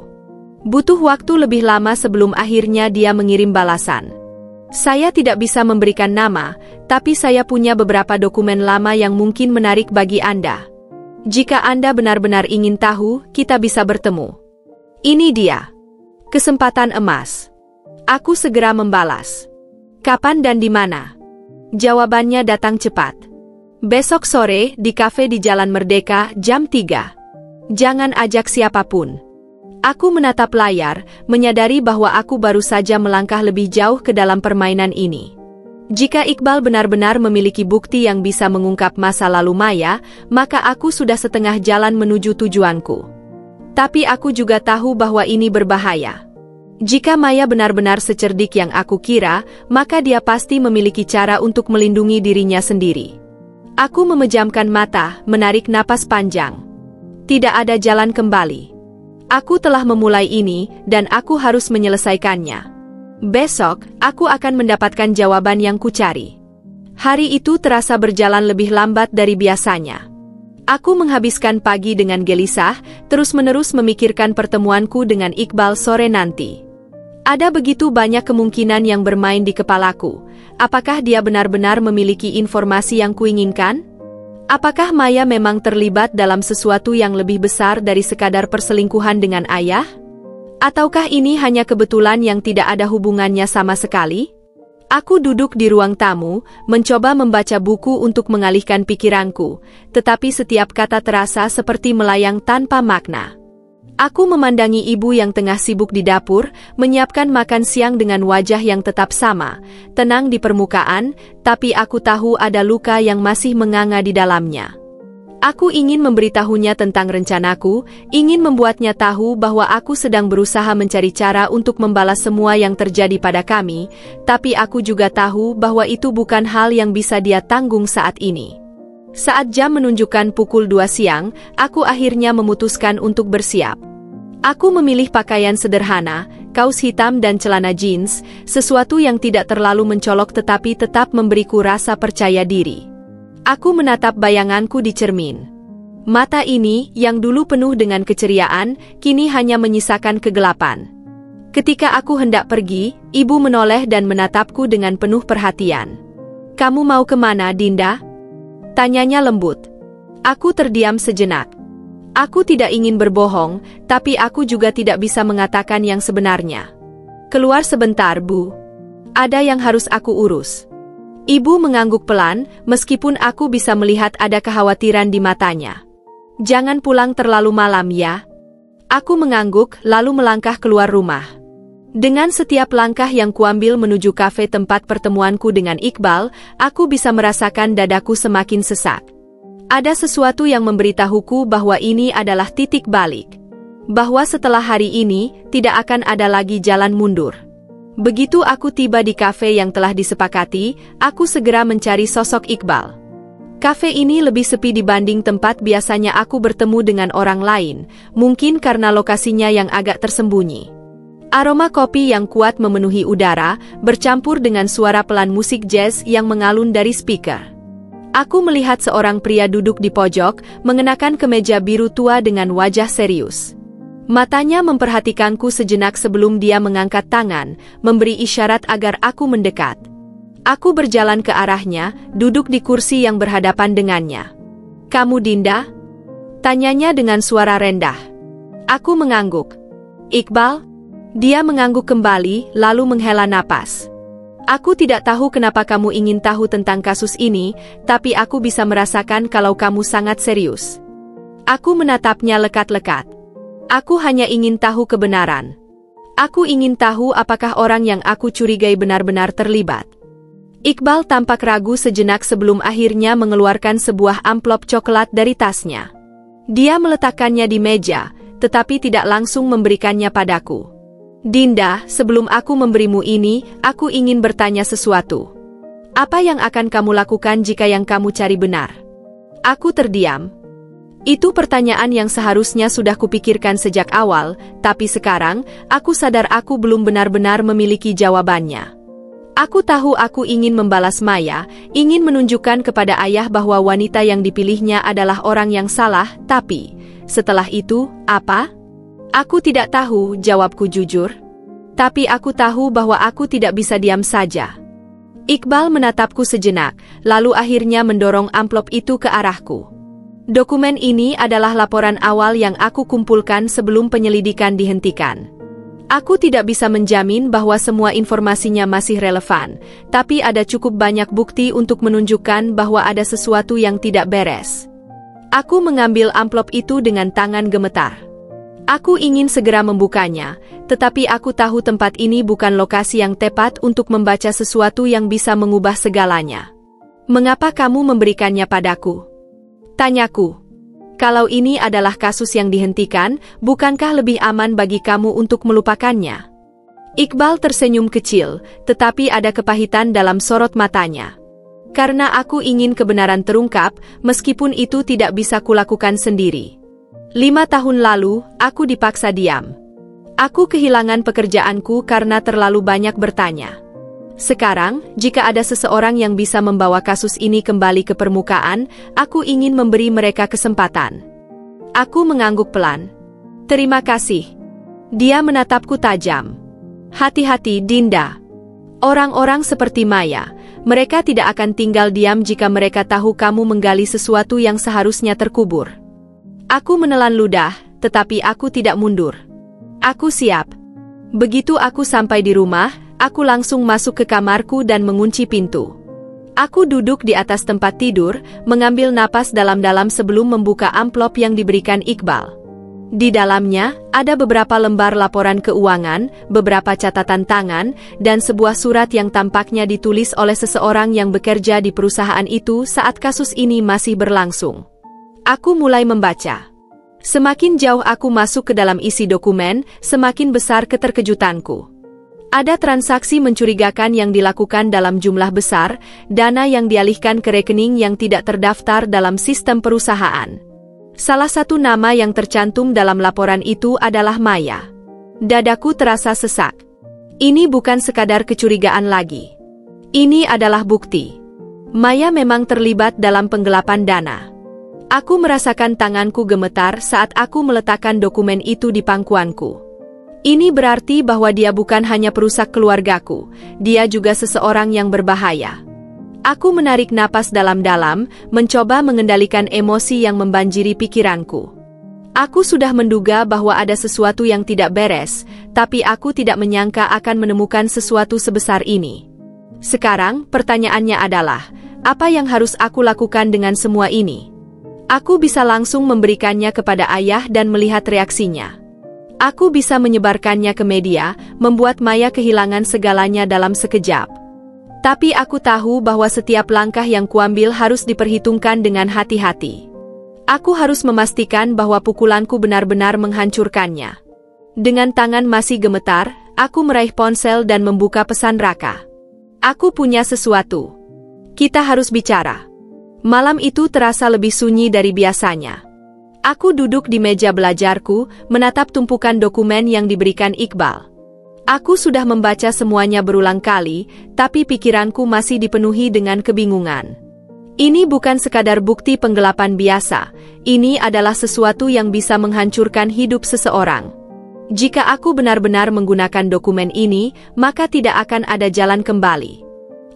Speaker 1: Butuh waktu lebih lama sebelum akhirnya dia mengirim balasan. Saya tidak bisa memberikan nama, tapi saya punya beberapa dokumen lama yang mungkin menarik bagi Anda. Jika Anda benar-benar ingin tahu, kita bisa bertemu. Ini dia. Kesempatan emas. Aku segera membalas. Kapan dan di mana? Jawabannya datang cepat. Besok sore di kafe di Jalan Merdeka jam 3. Jangan ajak siapapun. Aku menatap layar, menyadari bahwa aku baru saja melangkah lebih jauh ke dalam permainan ini. Jika Iqbal benar-benar memiliki bukti yang bisa mengungkap masa lalu Maya, maka aku sudah setengah jalan menuju tujuanku. Tapi aku juga tahu bahwa ini berbahaya. Jika Maya benar-benar secerdik yang aku kira, maka dia pasti memiliki cara untuk melindungi dirinya sendiri. Aku memejamkan mata, menarik napas panjang. Tidak ada jalan kembali. Aku telah memulai ini, dan aku harus menyelesaikannya. Besok, aku akan mendapatkan jawaban yang kucari. Hari itu terasa berjalan lebih lambat dari biasanya. Aku menghabiskan pagi dengan gelisah, terus-menerus memikirkan pertemuanku dengan Iqbal sore nanti. Ada begitu banyak kemungkinan yang bermain di kepalaku. Apakah dia benar-benar memiliki informasi yang kuinginkan? Apakah Maya memang terlibat dalam sesuatu yang lebih besar dari sekadar perselingkuhan dengan ayah? Ataukah ini hanya kebetulan yang tidak ada hubungannya sama sekali? Aku duduk di ruang tamu, mencoba membaca buku untuk mengalihkan pikiranku, tetapi setiap kata terasa seperti melayang tanpa makna. Aku memandangi ibu yang tengah sibuk di dapur, menyiapkan makan siang dengan wajah yang tetap sama, tenang di permukaan, tapi aku tahu ada luka yang masih menganga di dalamnya. Aku ingin memberitahunya tentang rencanaku, ingin membuatnya tahu bahwa aku sedang berusaha mencari cara untuk membalas semua yang terjadi pada kami, tapi aku juga tahu bahwa itu bukan hal yang bisa dia tanggung saat ini. Saat jam menunjukkan pukul 2 siang, aku akhirnya memutuskan untuk bersiap. Aku memilih pakaian sederhana, kaos hitam dan celana jeans, sesuatu yang tidak terlalu mencolok tetapi tetap memberiku rasa percaya diri. Aku menatap bayanganku di cermin. Mata ini, yang dulu penuh dengan keceriaan, kini hanya menyisakan kegelapan. Ketika aku hendak pergi, ibu menoleh dan menatapku dengan penuh perhatian. "Kamu mau kemana, Dinda?" tanyanya lembut. Aku terdiam sejenak. Aku tidak ingin berbohong, tapi aku juga tidak bisa mengatakan yang sebenarnya. "Keluar sebentar, Bu. Ada yang harus aku urus." Ibu mengangguk pelan, meskipun aku bisa melihat ada kekhawatiran di matanya. "Jangan pulang terlalu malam ya." Aku mengangguk, lalu melangkah keluar rumah. Dengan setiap langkah yang kuambil menuju kafe tempat pertemuanku dengan Iqbal, aku bisa merasakan dadaku semakin sesak. Ada sesuatu yang memberitahuku bahwa ini adalah titik balik. Bahwa setelah hari ini, tidak akan ada lagi jalan mundur. Begitu aku tiba di kafe yang telah disepakati, aku segera mencari sosok Iqbal. Kafe ini lebih sepi dibanding tempat biasanya aku bertemu dengan orang lain, mungkin karena lokasinya yang agak tersembunyi. Aroma kopi yang kuat memenuhi udara, bercampur dengan suara pelan musik jazz yang mengalun dari speaker. Aku melihat seorang pria duduk di pojok, mengenakan kemeja biru tua dengan wajah serius. Matanya memperhatikanku sejenak sebelum dia mengangkat tangan, memberi isyarat agar aku mendekat. Aku berjalan ke arahnya, duduk di kursi yang berhadapan dengannya. "Kamu Dinda?" tanyanya dengan suara rendah. Aku mengangguk. "Iqbal?" Dia mengangguk kembali, lalu menghela napas. "Aku tidak tahu kenapa kamu ingin tahu tentang kasus ini, tapi aku bisa merasakan kalau kamu sangat serius." Aku menatapnya lekat-lekat. Aku hanya ingin tahu kebenaran. Aku ingin tahu apakah orang yang aku curigai benar-benar terlibat. Iqbal tampak ragu sejenak sebelum akhirnya mengeluarkan sebuah amplop coklat dari tasnya. Dia meletakkannya di meja, tetapi tidak langsung memberikannya padaku. "Dinda, sebelum aku memberimu ini, aku ingin bertanya sesuatu. Apa yang akan kamu lakukan jika yang kamu cari benar?" Aku terdiam. Itu pertanyaan yang seharusnya sudah kupikirkan sejak awal, tapi sekarang, aku sadar aku belum benar-benar memiliki jawabannya. Aku tahu aku ingin membalas Maya, ingin menunjukkan kepada ayah bahwa wanita yang dipilihnya adalah orang yang salah, tapi, setelah itu, apa? Aku tidak tahu, jawabku jujur. Tapi aku tahu bahwa aku tidak bisa diam saja. Iqbal menatapku sejenak, lalu akhirnya mendorong amplop itu ke arahku. Dokumen ini adalah laporan awal yang aku kumpulkan sebelum penyelidikan dihentikan. Aku tidak bisa menjamin bahwa semua informasinya masih relevan, tapi ada cukup banyak bukti untuk menunjukkan bahwa ada sesuatu yang tidak beres. Aku mengambil amplop itu dengan tangan gemetar. Aku ingin segera membukanya, tetapi aku tahu tempat ini bukan lokasi yang tepat untuk membaca sesuatu yang bisa mengubah segalanya. "Mengapa kamu memberikannya padaku?" tanyaku. "Kalau ini adalah kasus yang dihentikan, bukankah lebih aman bagi kamu untuk melupakannya?" Iqbal tersenyum kecil, tetapi ada kepahitan dalam sorot matanya. "Karena aku ingin kebenaran terungkap, meskipun itu tidak bisa kulakukan sendiri. 5 tahun lalu, aku dipaksa diam. Aku kehilangan pekerjaanku karena terlalu banyak bertanya. Sekarang, jika ada seseorang yang bisa membawa kasus ini kembali ke permukaan, aku ingin memberi mereka kesempatan. Aku mengangguk pelan. Terima kasih. Dia menatapku tajam. Hati-hati, Dinda. Orang-orang seperti Maya, mereka tidak akan tinggal diam jika mereka tahu kamu menggali sesuatu yang seharusnya terkubur. Aku menelan ludah, tetapi aku tidak mundur. Aku siap. Begitu aku sampai di rumah, aku langsung masuk ke kamarku dan mengunci pintu. Aku duduk di atas tempat tidur, mengambil napas dalam-dalam sebelum membuka amplop yang diberikan Iqbal. Di dalamnya, ada beberapa lembar laporan keuangan, beberapa catatan tangan, dan sebuah surat yang tampaknya ditulis oleh seseorang yang bekerja di perusahaan itu saat kasus ini masih berlangsung. Aku mulai membaca. Semakin jauh aku masuk ke dalam isi dokumen, semakin besar keterkejutanku. Ada transaksi mencurigakan yang dilakukan dalam jumlah besar, dana yang dialihkan ke rekening yang tidak terdaftar dalam sistem perusahaan. Salah satu nama yang tercantum dalam laporan itu adalah Maya. Dadaku terasa sesak. Ini bukan sekadar kecurigaan lagi. Ini adalah bukti. Maya memang terlibat dalam penggelapan dana. Aku merasakan tanganku gemetar saat aku meletakkan dokumen itu di pangkuanku. Ini berarti bahwa dia bukan hanya perusak keluargaku, dia juga seseorang yang berbahaya. Aku menarik napas dalam-dalam, mencoba mengendalikan emosi yang membanjiri pikiranku. Aku sudah menduga bahwa ada sesuatu yang tidak beres, tapi aku tidak menyangka akan menemukan sesuatu sebesar ini. Sekarang, pertanyaannya adalah, apa yang harus aku lakukan dengan semua ini? Aku bisa langsung memberikannya kepada ayah dan melihat reaksinya. Aku bisa menyebarkannya ke media, membuat Maya kehilangan segalanya dalam sekejap. Tapi aku tahu bahwa setiap langkah yang kuambil harus diperhitungkan dengan hati-hati. Aku harus memastikan bahwa pukulanku benar-benar menghancurkannya. Dengan tangan masih gemetar, aku meraih ponsel dan membuka pesan Raka. Aku punya sesuatu. Kita harus bicara. Malam itu terasa lebih sunyi dari biasanya. Aku duduk di meja belajarku, menatap tumpukan dokumen yang diberikan Iqbal. Aku sudah membaca semuanya berulang kali, tapi pikiranku masih dipenuhi dengan kebingungan. Ini bukan sekadar bukti penggelapan biasa, ini adalah sesuatu yang bisa menghancurkan hidup seseorang. Jika aku benar-benar menggunakan dokumen ini, maka tidak akan ada jalan kembali.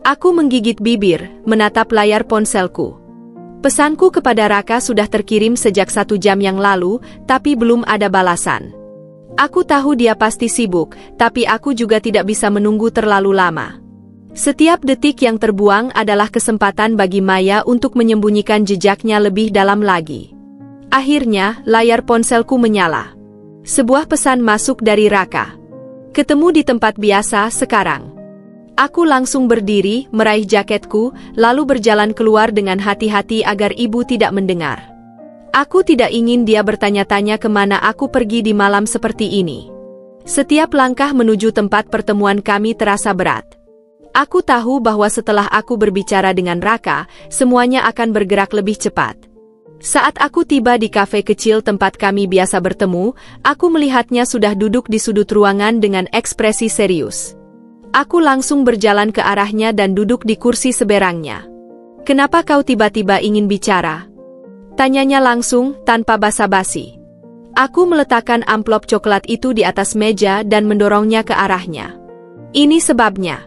Speaker 1: Aku menggigit bibir, menatap layar ponselku. Pesanku kepada Raka sudah terkirim sejak 1 jam yang lalu, tapi belum ada balasan. Aku tahu dia pasti sibuk, tapi aku juga tidak bisa menunggu terlalu lama. Setiap detik yang terbuang adalah kesempatan bagi Maya untuk menyembunyikan jejaknya lebih dalam lagi. Akhirnya, layar ponselku menyala. Sebuah pesan masuk dari Raka. Ketemu di tempat biasa sekarang. Aku langsung berdiri, meraih jaketku, lalu berjalan keluar dengan hati-hati agar ibu tidak mendengar. Aku tidak ingin dia bertanya-tanya kemana aku pergi di malam seperti ini. Setiap langkah menuju tempat pertemuan kami terasa berat. Aku tahu bahwa setelah aku berbicara dengan Raka, semuanya akan bergerak lebih cepat. Saat aku tiba di kafe kecil tempat kami biasa bertemu, aku melihatnya sudah duduk di sudut ruangan dengan ekspresi serius. Aku langsung berjalan ke arahnya dan duduk di kursi seberangnya. "Kenapa kau tiba-tiba ingin bicara?" Tanyanya langsung, tanpa basa-basi. Aku meletakkan amplop coklat itu di atas meja dan mendorongnya ke arahnya. "Ini sebabnya."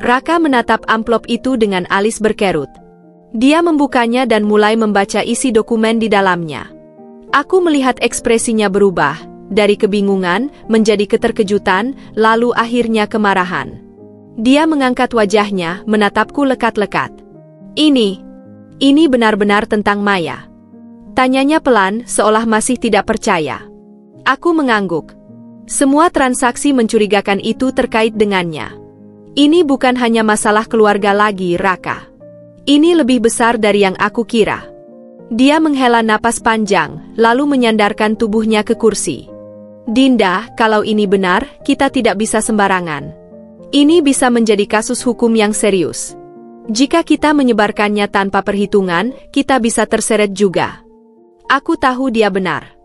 Speaker 1: Raka menatap amplop itu dengan alis berkerut. Dia membukanya dan mulai membaca isi dokumen di dalamnya. Aku melihat ekspresinya berubah, dari kebingungan menjadi keterkejutan, lalu akhirnya kemarahan. Dia mengangkat wajahnya, menatapku lekat-lekat. Ini benar-benar tentang Maya?" Tanyanya pelan, seolah masih tidak percaya. Aku mengangguk. Semua transaksi mencurigakan itu terkait dengannya. Ini bukan hanya masalah keluarga lagi, Raka. Ini lebih besar dari yang aku kira. Dia menghela napas panjang, lalu menyandarkan tubuhnya ke kursi. "Dinda, kalau ini benar, kita tidak bisa sembarangan. Ini bisa menjadi kasus hukum yang serius. Jika kita menyebarkannya tanpa perhitungan, kita bisa terseret juga." Aku tahu dia benar.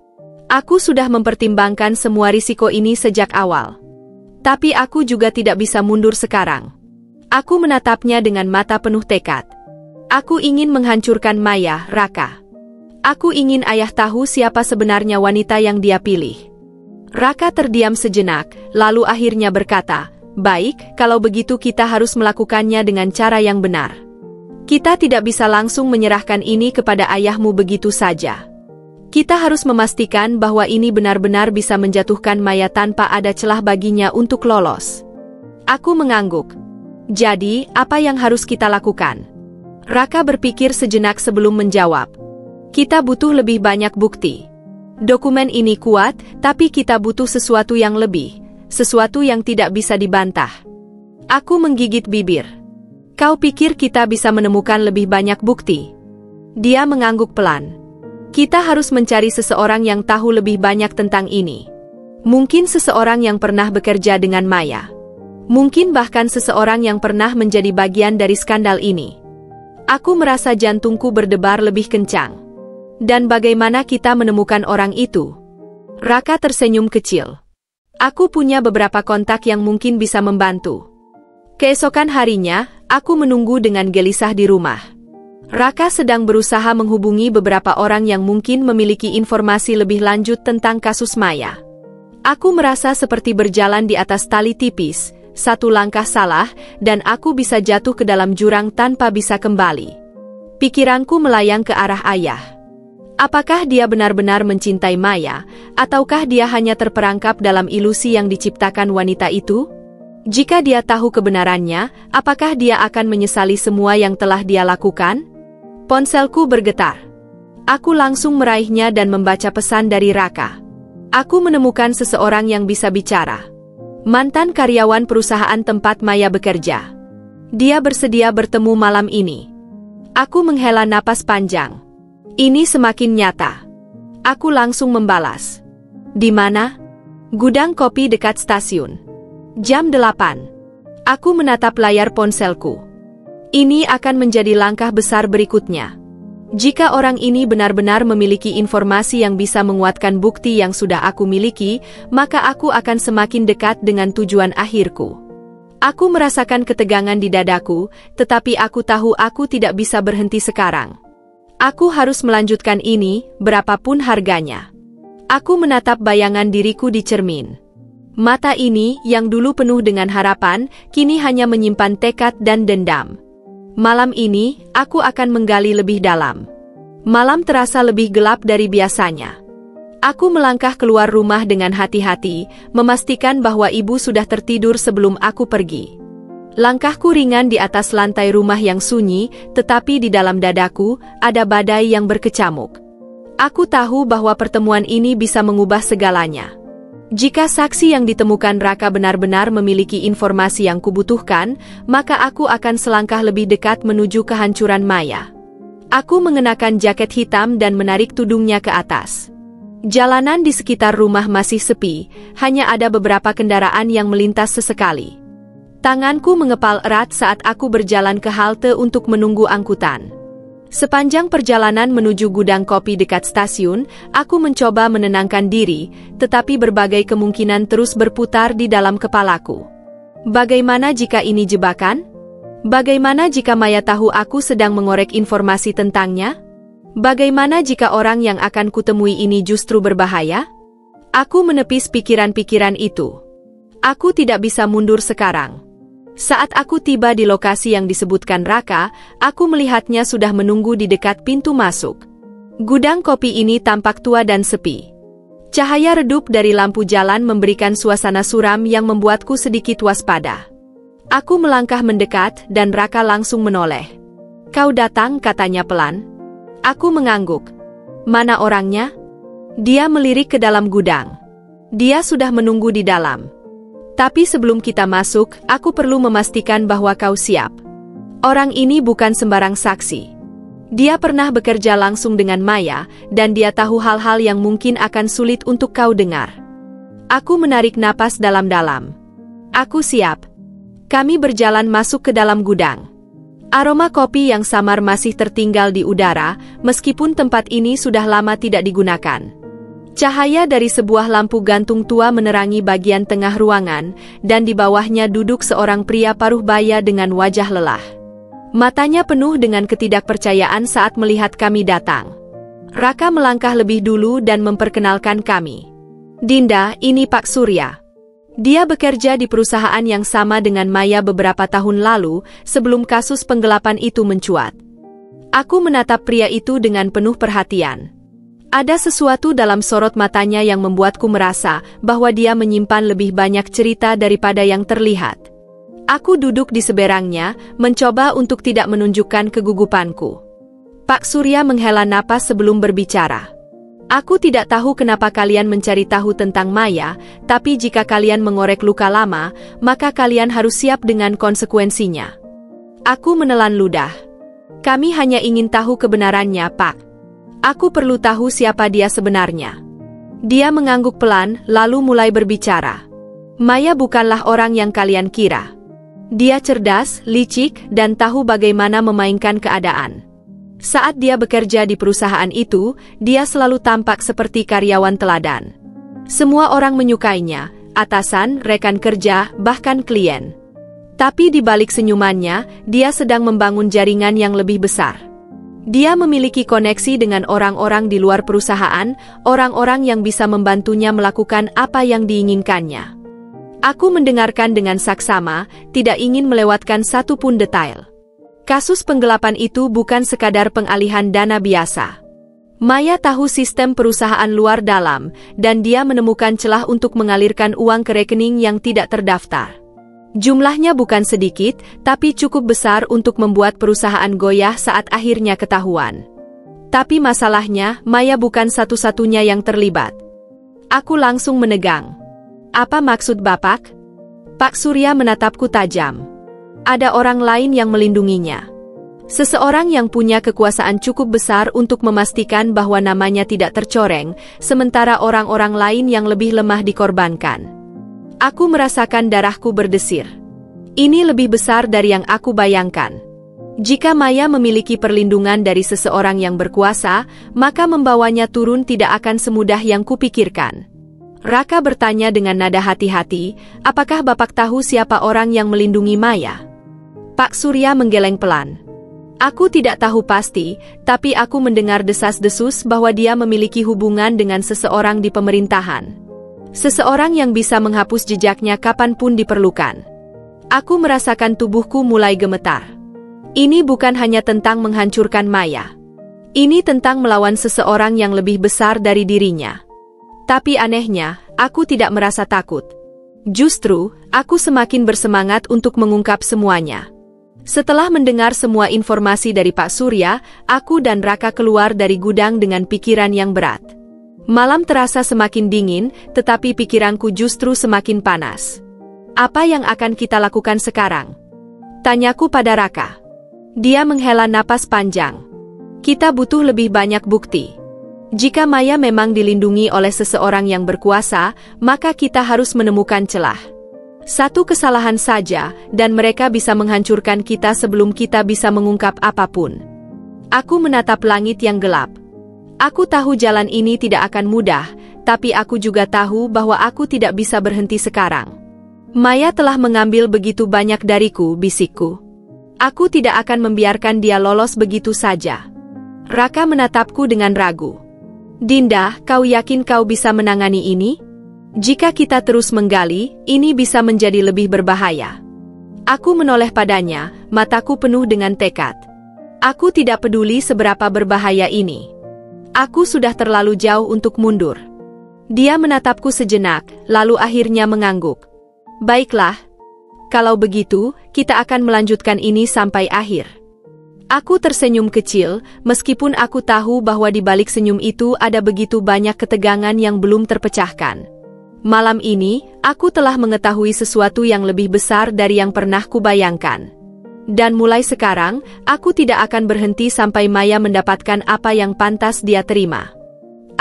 Speaker 1: Aku sudah mempertimbangkan semua risiko ini sejak awal. Tapi aku juga tidak bisa mundur sekarang. Aku menatapnya dengan mata penuh tekad. Aku ingin menghancurkan Maya, Raka. Aku ingin ayah tahu siapa sebenarnya wanita yang dia pilih. Raka terdiam sejenak, lalu akhirnya berkata, "Baik, kalau begitu kita harus melakukannya dengan cara yang benar. Kita tidak bisa langsung menyerahkan ini kepada ayahmu begitu saja. Kita harus memastikan bahwa ini benar-benar bisa menjatuhkan Maya tanpa ada celah baginya untuk lolos." Aku mengangguk. "Jadi, apa yang harus kita lakukan?" Raka berpikir sejenak sebelum menjawab. "Kita butuh lebih banyak bukti. Dokumen ini kuat, tapi kita butuh sesuatu yang lebih, sesuatu yang tidak bisa dibantah." Aku menggigit bibir. "Kau pikir kita bisa menemukan lebih banyak bukti?" Dia mengangguk pelan. "Kita harus mencari seseorang yang tahu lebih banyak tentang ini. Mungkin seseorang yang pernah bekerja dengan Maya. Mungkin bahkan seseorang yang pernah menjadi bagian dari skandal ini." Aku merasa jantungku berdebar lebih kencang. "Dan bagaimana kita menemukan orang itu?" Raka tersenyum kecil. "Aku punya beberapa kontak yang mungkin bisa membantu." Keesokan harinya, aku menunggu dengan gelisah di rumah. Raka sedang berusaha menghubungi beberapa orang yang mungkin memiliki informasi lebih lanjut tentang kasus Maya. Aku merasa seperti berjalan di atas tali tipis. Satu langkah salah, dan aku bisa jatuh ke dalam jurang tanpa bisa kembali. Pikiranku melayang ke arah ayah. Apakah dia benar-benar mencintai Maya, ataukah dia hanya terperangkap dalam ilusi yang diciptakan wanita itu? Jika dia tahu kebenarannya, apakah dia akan menyesali semua yang telah dia lakukan? Ponselku bergetar. Aku langsung meraihnya dan membaca pesan dari Raka. Aku menemukan seseorang yang bisa bicara. Mantan karyawan perusahaan tempat Maya bekerja. Dia bersedia bertemu malam ini. Aku menghela napas panjang. Ini semakin nyata. Aku langsung membalas. "Di mana?" "Gudang kopi dekat stasiun. Jam 8. Aku menatap layar ponselku. Ini akan menjadi langkah besar berikutnya. Jika orang ini benar-benar memiliki informasi yang bisa menguatkan bukti yang sudah aku miliki, maka aku akan semakin dekat dengan tujuan akhirku. Aku merasakan ketegangan di dadaku, tetapi aku tahu aku tidak bisa berhenti sekarang. Aku harus melanjutkan ini, berapapun harganya. Aku menatap bayangan diriku di cermin. Mata ini, yang dulu penuh dengan harapan, kini hanya menyimpan tekad dan dendam. Malam ini, aku akan menggali lebih dalam. Malam terasa lebih gelap dari biasanya. Aku melangkah keluar rumah dengan hati-hati, memastikan bahwa ibu sudah tertidur sebelum aku pergi. Langkahku ringan di atas lantai rumah yang sunyi, tetapi di dalam dadaku, ada badai yang berkecamuk. Aku tahu bahwa pertemuan ini bisa mengubah segalanya. Jika saksi yang ditemukan Raka benar-benar memiliki informasi yang kubutuhkan, maka aku akan selangkah lebih dekat menuju kehancuran Maya. Aku mengenakan jaket hitam dan menarik tudungnya ke atas. Jalanan di sekitar rumah masih sepi, hanya ada beberapa kendaraan yang melintas sesekali. Tanganku mengepal erat saat aku berjalan ke halte untuk menunggu angkutan. Sepanjang perjalanan menuju gudang kopi dekat stasiun, aku mencoba menenangkan diri, tetapi berbagai kemungkinan terus berputar di dalam kepalaku. Bagaimana jika ini jebakan? Bagaimana jika Maya tahu aku sedang mengorek informasi tentangnya? Bagaimana jika orang yang akan kutemui ini justru berbahaya? Aku menepis pikiran-pikiran itu. Aku tidak bisa mundur sekarang. Saat aku tiba di lokasi yang disebutkan Raka, aku melihatnya sudah menunggu di dekat pintu masuk. Gudang kopi ini tampak tua dan sepi. Cahaya redup dari lampu jalan memberikan suasana suram yang membuatku sedikit waspada. Aku melangkah mendekat dan Raka langsung menoleh. "Kau datang," katanya pelan. Aku mengangguk. "Mana orangnya?" Dia melirik ke dalam gudang. "Dia sudah menunggu di dalam. Tapi sebelum kita masuk, aku perlu memastikan bahwa kau siap. Orang ini bukan sembarang saksi. Dia pernah bekerja langsung dengan Maya, dan dia tahu hal-hal yang mungkin akan sulit untuk kau dengar." Aku menarik napas dalam-dalam. "Aku siap." Kami berjalan masuk ke dalam gudang. Aroma kopi yang samar masih tertinggal di udara, meskipun tempat ini sudah lama tidak digunakan. Cahaya dari sebuah lampu gantung tua menerangi bagian tengah ruangan, dan di bawahnya duduk seorang pria paruh baya dengan wajah lelah. Matanya penuh dengan ketidakpercayaan saat melihat kami datang. Raka melangkah lebih dulu dan memperkenalkan kami. Dinda, ini Pak Surya. Dia bekerja di perusahaan yang sama dengan Maya beberapa tahun lalu, sebelum kasus penggelapan itu mencuat. Aku menatap pria itu dengan penuh perhatian. Ada sesuatu dalam sorot matanya yang membuatku merasa bahwa dia menyimpan lebih banyak cerita daripada yang terlihat. Aku duduk di seberangnya, mencoba untuk tidak menunjukkan kegugupanku. Pak Surya menghela napas sebelum berbicara. Aku tidak tahu kenapa kalian mencari tahu tentang Maya, tapi jika kalian mengorek luka lama, maka kalian harus siap dengan konsekuensinya. Aku menelan ludah. Kami hanya ingin tahu kebenarannya, Pak. Aku perlu tahu siapa dia sebenarnya. Dia mengangguk pelan, lalu mulai berbicara. Maya bukanlah orang yang kalian kira. Dia cerdas, licik, dan tahu bagaimana memainkan keadaan. Saat dia bekerja di perusahaan itu, dia selalu tampak seperti karyawan teladan. Semua orang menyukainya, atasan, rekan kerja, bahkan klien. Tapi di balik senyumannya, dia sedang membangun jaringan yang lebih besar. Dia memiliki koneksi dengan orang-orang di luar perusahaan, orang-orang yang bisa membantunya melakukan apa yang diinginkannya. Aku mendengarkan dengan saksama, tidak ingin melewatkan satu pun detail. Kasus penggelapan itu bukan sekadar pengalihan dana biasa. Maya tahu sistem perusahaan luar dalam, dan dia menemukan celah untuk mengalirkan uang ke rekening yang tidak terdaftar. Jumlahnya bukan sedikit, tapi cukup besar untuk membuat perusahaan goyah saat akhirnya ketahuan. Tapi masalahnya, Maya bukan satu-satunya yang terlibat. Aku langsung menegang. Apa maksud Bapak? Pak Surya menatapku tajam. Ada orang lain yang melindunginya. Seseorang yang punya kekuasaan cukup besar untuk memastikan bahwa namanya tidak tercoreng, sementara orang-orang lain yang lebih lemah dikorbankan. Aku merasakan darahku berdesir. Ini lebih besar dari yang aku bayangkan. Jika Maya memiliki perlindungan dari seseorang yang berkuasa, maka membawanya turun tidak akan semudah yang kupikirkan. Raka bertanya dengan nada hati-hati, apakah Bapak tahu siapa orang yang melindungi Maya? Pak Surya menggeleng pelan. Aku tidak tahu pasti, tapi aku mendengar desas-desus bahwa dia memiliki hubungan dengan seseorang di pemerintahan. Seseorang yang bisa menghapus jejaknya kapanpun diperlukan. Aku merasakan tubuhku mulai gemetar. Ini bukan hanya tentang menghancurkan Maya. Ini tentang melawan seseorang yang lebih besar dari dirinya. Tapi anehnya, aku tidak merasa takut. Justru, aku semakin bersemangat untuk mengungkap semuanya. Setelah mendengar semua informasi dari Pak Surya, aku dan Raka keluar dari gudang dengan pikiran yang berat. Malam terasa semakin dingin, tetapi pikiranku justru semakin panas. Apa yang akan kita lakukan sekarang? Tanyaku pada Raka. Dia menghela napas panjang. Kita butuh lebih banyak bukti. Jika Maya memang dilindungi oleh seseorang yang berkuasa, maka kita harus menemukan celah. Satu kesalahan saja, dan mereka bisa menghancurkan kita sebelum kita bisa mengungkap apapun. Aku menatap langit yang gelap. Aku tahu jalan ini tidak akan mudah, tapi aku juga tahu bahwa aku tidak bisa berhenti sekarang. Maya telah mengambil begitu banyak dariku, bisikku. Aku tidak akan membiarkan dia lolos begitu saja. Raka menatapku dengan ragu. Dinda, kau yakin kau bisa menangani ini? Jika kita terus menggali, ini bisa menjadi lebih berbahaya. Aku menoleh padanya, mataku penuh dengan tekad. Aku tidak peduli seberapa berbahaya ini. Aku sudah terlalu jauh untuk mundur. Dia menatapku sejenak, lalu akhirnya mengangguk. Baiklah. Kalau begitu, kita akan melanjutkan ini sampai akhir. Aku tersenyum kecil, meskipun aku tahu bahwa di balik senyum itu ada begitu banyak ketegangan yang belum terpecahkan. Malam ini, aku telah mengetahui sesuatu yang lebih besar dari yang pernah kubayangkan. Dan mulai sekarang, aku tidak akan berhenti sampai Maya mendapatkan apa yang pantas dia terima.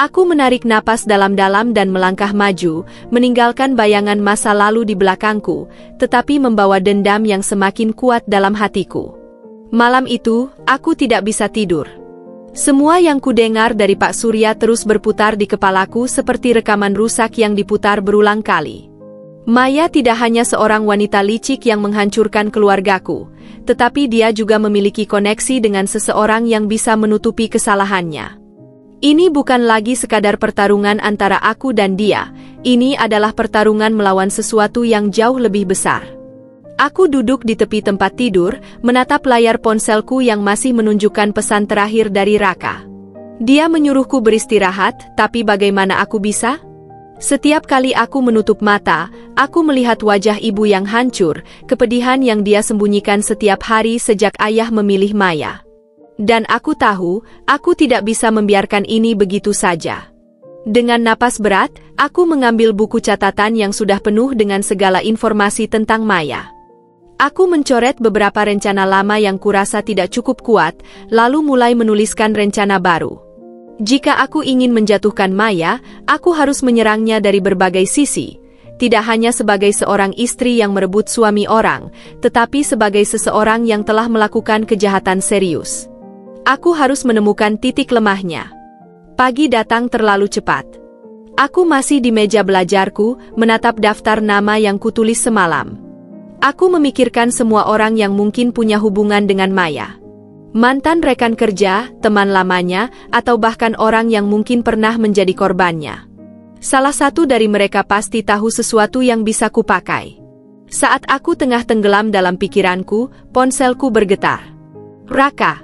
Speaker 1: Aku menarik napas dalam-dalam dan melangkah maju, meninggalkan bayangan masa lalu di belakangku, tetapi membawa dendam yang semakin kuat dalam hatiku. Malam itu, aku tidak bisa tidur. Semua yang kudengar dari Pak Surya terus berputar di kepalaku seperti rekaman rusak yang diputar berulang kali. Maya tidak hanya seorang wanita licik yang menghancurkan keluargaku, tetapi dia juga memiliki koneksi dengan seseorang yang bisa menutupi kesalahannya. Ini bukan lagi sekadar pertarungan antara aku dan dia, ini adalah pertarungan melawan sesuatu yang jauh lebih besar. Aku duduk di tepi tempat tidur, menatap layar ponselku yang masih menunjukkan pesan terakhir dari Raka. Dia menyuruhku beristirahat, tapi bagaimana aku bisa? Setiap kali aku menutup mata, aku melihat wajah ibu yang hancur, kepedihan yang dia sembunyikan setiap hari sejak ayah memilih Maya. Dan aku tahu, aku tidak bisa membiarkan ini begitu saja. Dengan napas berat, aku mengambil buku catatan yang sudah penuh dengan segala informasi tentang Maya. Aku mencoret beberapa rencana lama yang kurasa tidak cukup kuat, lalu mulai menuliskan rencana baru. Jika aku ingin menjatuhkan Maya, aku harus menyerangnya dari berbagai sisi, tidak hanya sebagai seorang istri yang merebut suami orang, tetapi sebagai seseorang yang telah melakukan kejahatan serius. Aku harus menemukan titik lemahnya. Pagi datang terlalu cepat. Aku masih di meja belajarku, menatap daftar nama yang kutulis semalam. Aku memikirkan semua orang yang mungkin punya hubungan dengan Maya. Mantan rekan kerja, teman lamanya, atau bahkan orang yang mungkin pernah menjadi korbannya. Salah satu dari mereka pasti tahu sesuatu yang bisa kupakai. Saat aku tengah tenggelam dalam pikiranku, ponselku bergetar. Raka.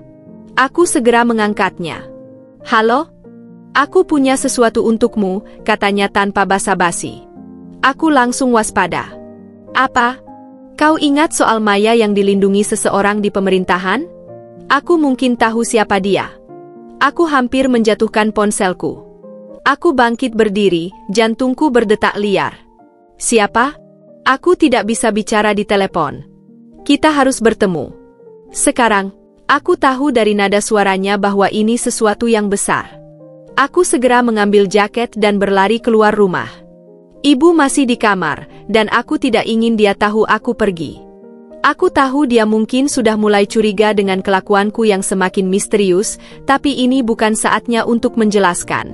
Speaker 1: Aku segera mengangkatnya. Halo? Aku punya sesuatu untukmu, katanya tanpa basa-basi. Aku langsung waspada. Apa? Kau ingat soal Maya yang dilindungi seseorang di pemerintahan? Aku mungkin tahu siapa dia. Aku hampir menjatuhkan ponselku. Aku bangkit berdiri, jantungku berdetak liar. Siapa? Aku tidak bisa bicara di telepon. Kita harus bertemu. Sekarang, aku tahu dari nada suaranya bahwa ini sesuatu yang besar. Aku segera mengambil jaket dan berlari keluar rumah. Ibu masih di kamar, dan aku tidak ingin dia tahu aku pergi. Aku tahu dia mungkin sudah mulai curiga dengan kelakuanku yang semakin misterius, tapi ini bukan saatnya untuk menjelaskan.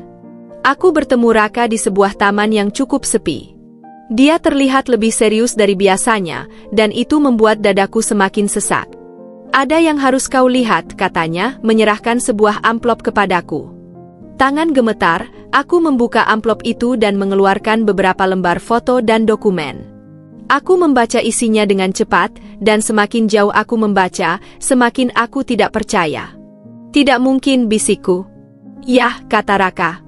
Speaker 1: Aku bertemu Raka di sebuah taman yang cukup sepi. Dia terlihat lebih serius dari biasanya, dan itu membuat dadaku semakin sesak. Ada yang harus kau lihat, katanya, menyerahkan sebuah amplop kepadaku. Tangan gemetar, aku membuka amplop itu dan mengeluarkan beberapa lembar foto dan dokumen. Aku membaca isinya dengan cepat, dan semakin jauh aku membaca, semakin aku tidak percaya. Tidak mungkin, bisikku. Yah, kata Raka.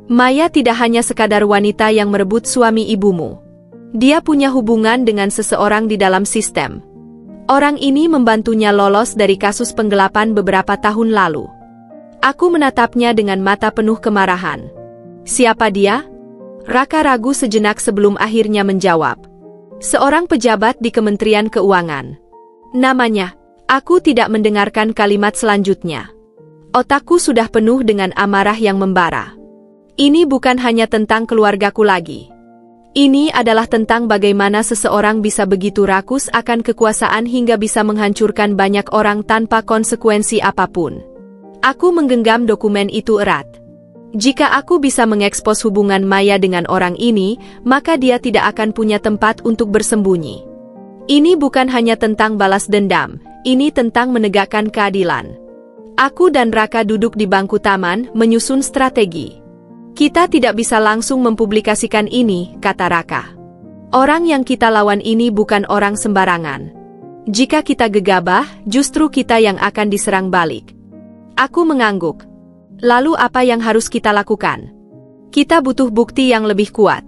Speaker 1: Maya tidak hanya sekadar wanita yang merebut suami ibumu. Dia punya hubungan dengan seseorang di dalam sistem. Orang ini membantunya lolos dari kasus penggelapan beberapa tahun lalu. Aku menatapnya dengan mata penuh kemarahan. Siapa dia? Raka ragu sejenak sebelum akhirnya menjawab. Seorang pejabat di Kementerian Keuangan. Namanya. Aku tidak mendengarkan kalimat selanjutnya. Otakku sudah penuh dengan amarah yang membara. Ini bukan hanya tentang keluargaku lagi. Ini adalah tentang bagaimana seseorang bisa begitu rakus akan kekuasaan hingga bisa menghancurkan banyak orang tanpa konsekuensi apapun. Aku menggenggam dokumen itu erat. Jika aku bisa mengekspos hubungan Maya dengan orang ini, maka dia tidak akan punya tempat untuk bersembunyi. Ini bukan hanya tentang balas dendam, ini tentang menegakkan keadilan. Aku dan Raka duduk di bangku taman, menyusun strategi. Kita tidak bisa langsung mempublikasikan ini, kata Raka. Orang yang kita lawan ini bukan orang sembarangan. Jika kita gegabah, justru kita yang akan diserang balik. Aku mengangguk. Lalu apa yang harus kita lakukan? Kita butuh bukti yang lebih kuat.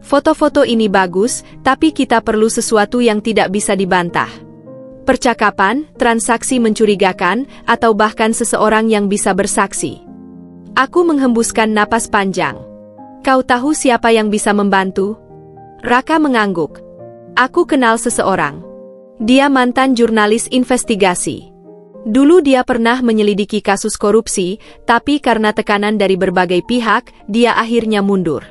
Speaker 1: Foto-foto ini bagus, tapi kita perlu sesuatu yang tidak bisa dibantah. Percakapan, transaksi mencurigakan, atau bahkan seseorang yang bisa bersaksi. Aku menghembuskan napas panjang. Kau tahu siapa yang bisa membantu? Raka mengangguk. Aku kenal seseorang. Dia mantan jurnalis investigasi. Dulu dia pernah menyelidiki kasus korupsi, tapi karena tekanan dari berbagai pihak, dia akhirnya mundur.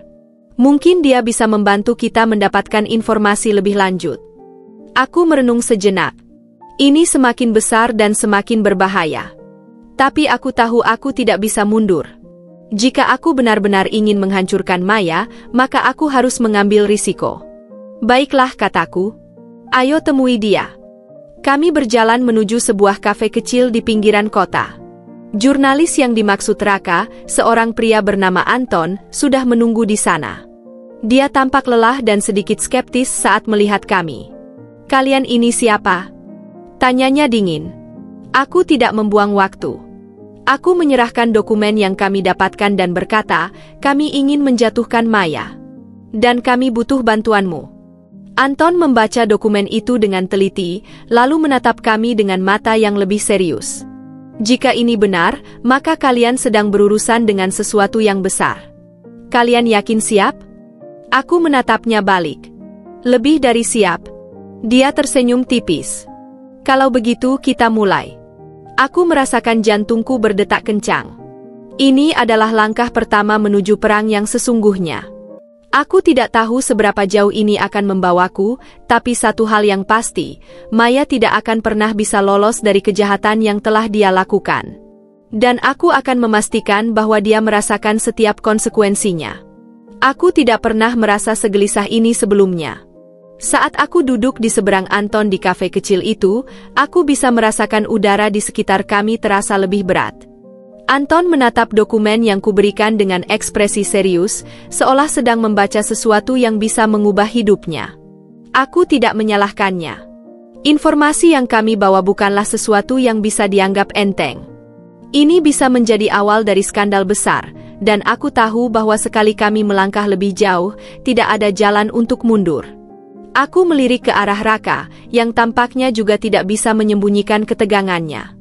Speaker 1: Mungkin dia bisa membantu kita mendapatkan informasi lebih lanjut. Aku merenung sejenak. Ini semakin besar dan semakin berbahaya. Tapi aku tahu aku tidak bisa mundur. Jika aku benar-benar ingin menghancurkan Maya, maka aku harus mengambil risiko. Baiklah, kataku. Ayo temui dia. Kami berjalan menuju sebuah kafe kecil di pinggiran kota. Jurnalis yang dimaksud Raka, seorang pria bernama Anton, sudah menunggu di sana. Dia tampak lelah dan sedikit skeptis saat melihat kami. "Kalian ini siapa?" tanyanya dingin. Aku tidak membuang waktu. Aku menyerahkan dokumen yang kami dapatkan dan berkata, "Kami ingin menjatuhkan Maya. Dan kami butuh bantuanmu." Anton membaca dokumen itu dengan teliti, lalu menatap kami dengan mata yang lebih serius. "Jika ini benar, maka kalian sedang berurusan dengan sesuatu yang besar. Kalian yakin siap?" Aku menatapnya balik. "Lebih dari siap." Dia tersenyum tipis. "Kalau begitu kita mulai." Aku merasakan jantungku berdetak kencang. Ini adalah langkah pertama menuju perang yang sesungguhnya. Aku tidak tahu seberapa jauh ini akan membawaku, tapi satu hal yang pasti, Maya tidak akan pernah bisa lolos dari kejahatan yang telah dia lakukan. Dan aku akan memastikan bahwa dia merasakan setiap konsekuensinya. Aku tidak pernah merasa segelisah ini sebelumnya. Saat aku duduk di seberang Anton di kafe kecil itu, aku bisa merasakan udara di sekitar kami terasa lebih berat. Anton menatap dokumen yang kuberikan dengan ekspresi serius, seolah sedang membaca sesuatu yang bisa mengubah hidupnya. Aku tidak menyalahkannya. Informasi yang kami bawa bukanlah sesuatu yang bisa dianggap enteng. Ini bisa menjadi awal dari skandal besar, dan aku tahu bahwa sekali kami melangkah lebih jauh, tidak ada jalan untuk mundur. Aku melirik ke arah Raka, yang tampaknya juga tidak bisa menyembunyikan ketegangannya.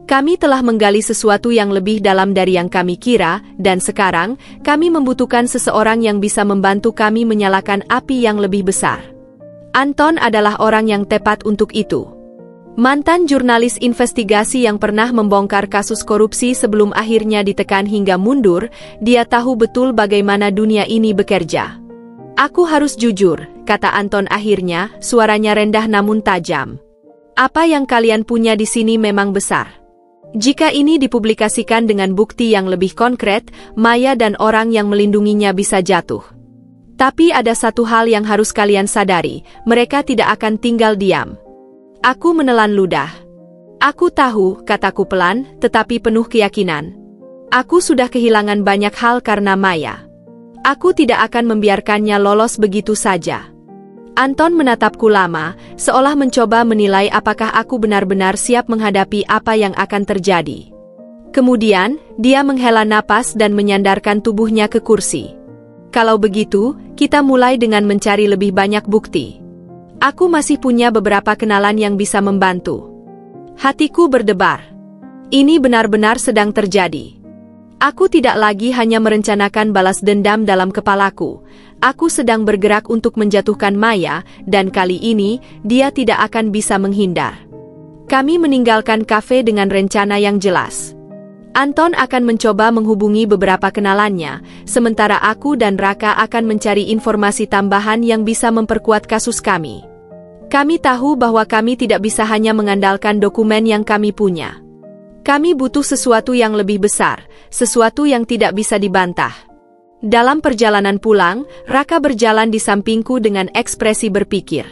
Speaker 1: Kami telah menggali sesuatu yang lebih dalam dari yang kami kira, dan sekarang, kami membutuhkan seseorang yang bisa membantu kami menyalakan api yang lebih besar. Anton adalah orang yang tepat untuk itu. Mantan jurnalis investigasi yang pernah membongkar kasus korupsi sebelum akhirnya ditekan hingga mundur, dia tahu betul bagaimana dunia ini bekerja. "Aku harus jujur," kata Anton akhirnya, suaranya rendah namun tajam. "Apa yang kalian punya di sini memang besar. Jika ini dipublikasikan dengan bukti yang lebih konkret, Maya dan orang yang melindunginya bisa jatuh. Tapi ada satu hal yang harus kalian sadari, mereka tidak akan tinggal diam." Aku menelan ludah. "Aku tahu," kataku pelan, tetapi penuh keyakinan. "Aku sudah kehilangan banyak hal karena Maya. Aku tidak akan membiarkannya lolos begitu saja." Anton menatapku lama, seolah mencoba menilai apakah aku benar-benar siap menghadapi apa yang akan terjadi. Kemudian, dia menghela napas dan menyandarkan tubuhnya ke kursi. "Kalau begitu, kita mulai dengan mencari lebih banyak bukti. Aku masih punya beberapa kenalan yang bisa membantu." Hatiku berdebar. Ini benar-benar sedang terjadi. Aku tidak lagi hanya merencanakan balas dendam dalam kepalaku. Aku sedang bergerak untuk menjatuhkan Maya, dan kali ini, dia tidak akan bisa menghindar. Kami meninggalkan kafe dengan rencana yang jelas. Anton akan mencoba menghubungi beberapa kenalannya, sementara aku dan Raka akan mencari informasi tambahan yang bisa memperkuat kasus kami. Kami tahu bahwa kami tidak bisa hanya mengandalkan dokumen yang kami punya. Kami butuh sesuatu yang lebih besar, sesuatu yang tidak bisa dibantah. Dalam perjalanan pulang, Raka berjalan di sampingku dengan ekspresi berpikir.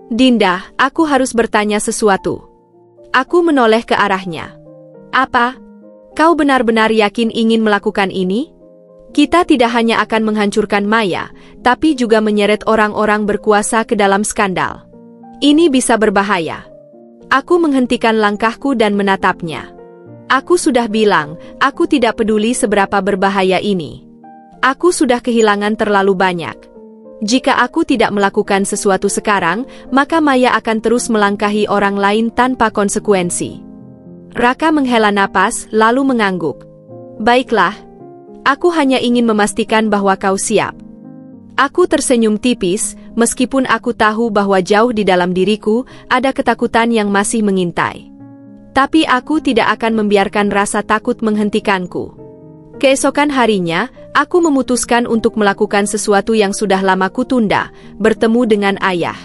Speaker 1: "Dinda, aku harus bertanya sesuatu." Aku menoleh ke arahnya. "Apa? Kau benar-benar yakin ingin melakukan ini? Kita tidak hanya akan menghancurkan Maya, tapi juga menyeret orang-orang berkuasa ke dalam skandal. Ini bisa berbahaya." Aku menghentikan langkahku dan menatapnya. Aku sudah bilang, aku tidak peduli seberapa berbahaya ini. Aku sudah kehilangan terlalu banyak. Jika aku tidak melakukan sesuatu sekarang, maka Maya akan terus melangkahi orang lain tanpa konsekuensi. Raka menghela napas, lalu mengangguk. "Baiklah. Aku hanya ingin memastikan bahwa kau siap." Aku tersenyum tipis, meskipun aku tahu bahwa jauh di dalam diriku, ada ketakutan yang masih mengintai. Tapi aku tidak akan membiarkan rasa takut menghentikanku. Keesokan harinya, aku memutuskan untuk melakukan sesuatu yang sudah lama kutunda, bertemu dengan ayah.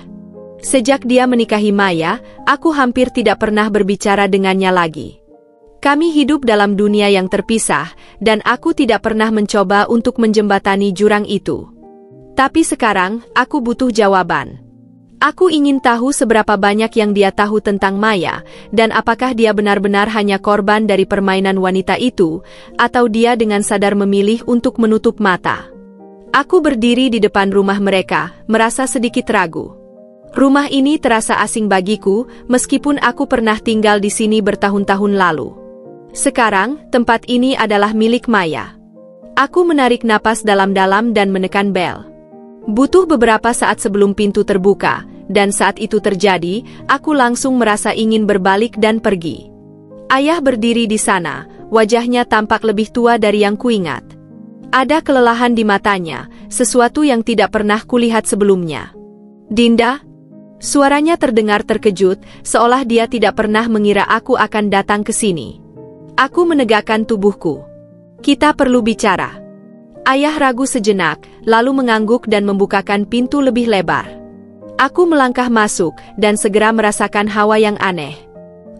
Speaker 1: Sejak dia menikahi Maya, aku hampir tidak pernah berbicara dengannya lagi. Kami hidup dalam dunia yang terpisah, dan aku tidak pernah mencoba untuk menjembatani jurang itu. Tapi sekarang, aku butuh jawaban. Aku ingin tahu seberapa banyak yang dia tahu tentang Maya, dan apakah dia benar-benar hanya korban dari permainan wanita itu, atau dia dengan sadar memilih untuk menutup mata. Aku berdiri di depan rumah mereka, merasa sedikit ragu. Rumah ini terasa asing bagiku, meskipun aku pernah tinggal di sini bertahun-tahun lalu. Sekarang, tempat ini adalah milik Maya. Aku menarik napas dalam-dalam dan menekan bel. Butuh beberapa saat sebelum pintu terbuka, dan saat itu terjadi, aku langsung merasa ingin berbalik dan pergi. Ayah berdiri di sana, wajahnya tampak lebih tua dari yang kuingat. Ada kelelahan di matanya, sesuatu yang tidak pernah kulihat sebelumnya. "Dinda?" Suaranya terdengar terkejut, seolah dia tidak pernah mengira aku akan datang ke sini. Aku menegakkan tubuhku. "Kita perlu bicara." Ayah ragu sejenak, lalu mengangguk dan membukakan pintu lebih lebar. Aku melangkah masuk, dan segera merasakan hawa yang aneh.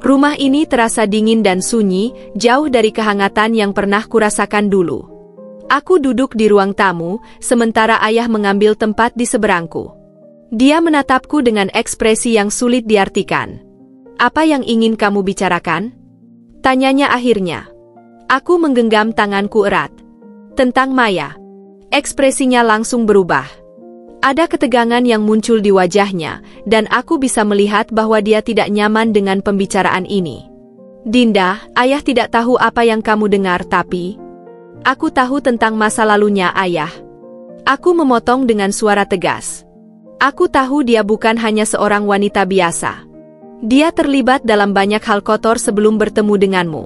Speaker 1: Rumah ini terasa dingin dan sunyi, jauh dari kehangatan yang pernah kurasakan dulu. Aku duduk di ruang tamu, sementara ayah mengambil tempat di seberangku. Dia menatapku dengan ekspresi yang sulit diartikan. "Apa yang ingin kamu bicarakan?" tanyanya akhirnya. Aku menggenggam tanganku erat. "Tentang Maya." Ekspresinya langsung berubah. Ada ketegangan yang muncul di wajahnya, dan aku bisa melihat bahwa dia tidak nyaman dengan pembicaraan ini. "Dinda, ayah tidak tahu apa yang kamu dengar tapi..." "Aku tahu tentang masa lalunya, ayah." Aku memotong dengan suara tegas. "Aku tahu dia bukan hanya seorang wanita biasa. Dia terlibat dalam banyak hal kotor sebelum bertemu denganmu.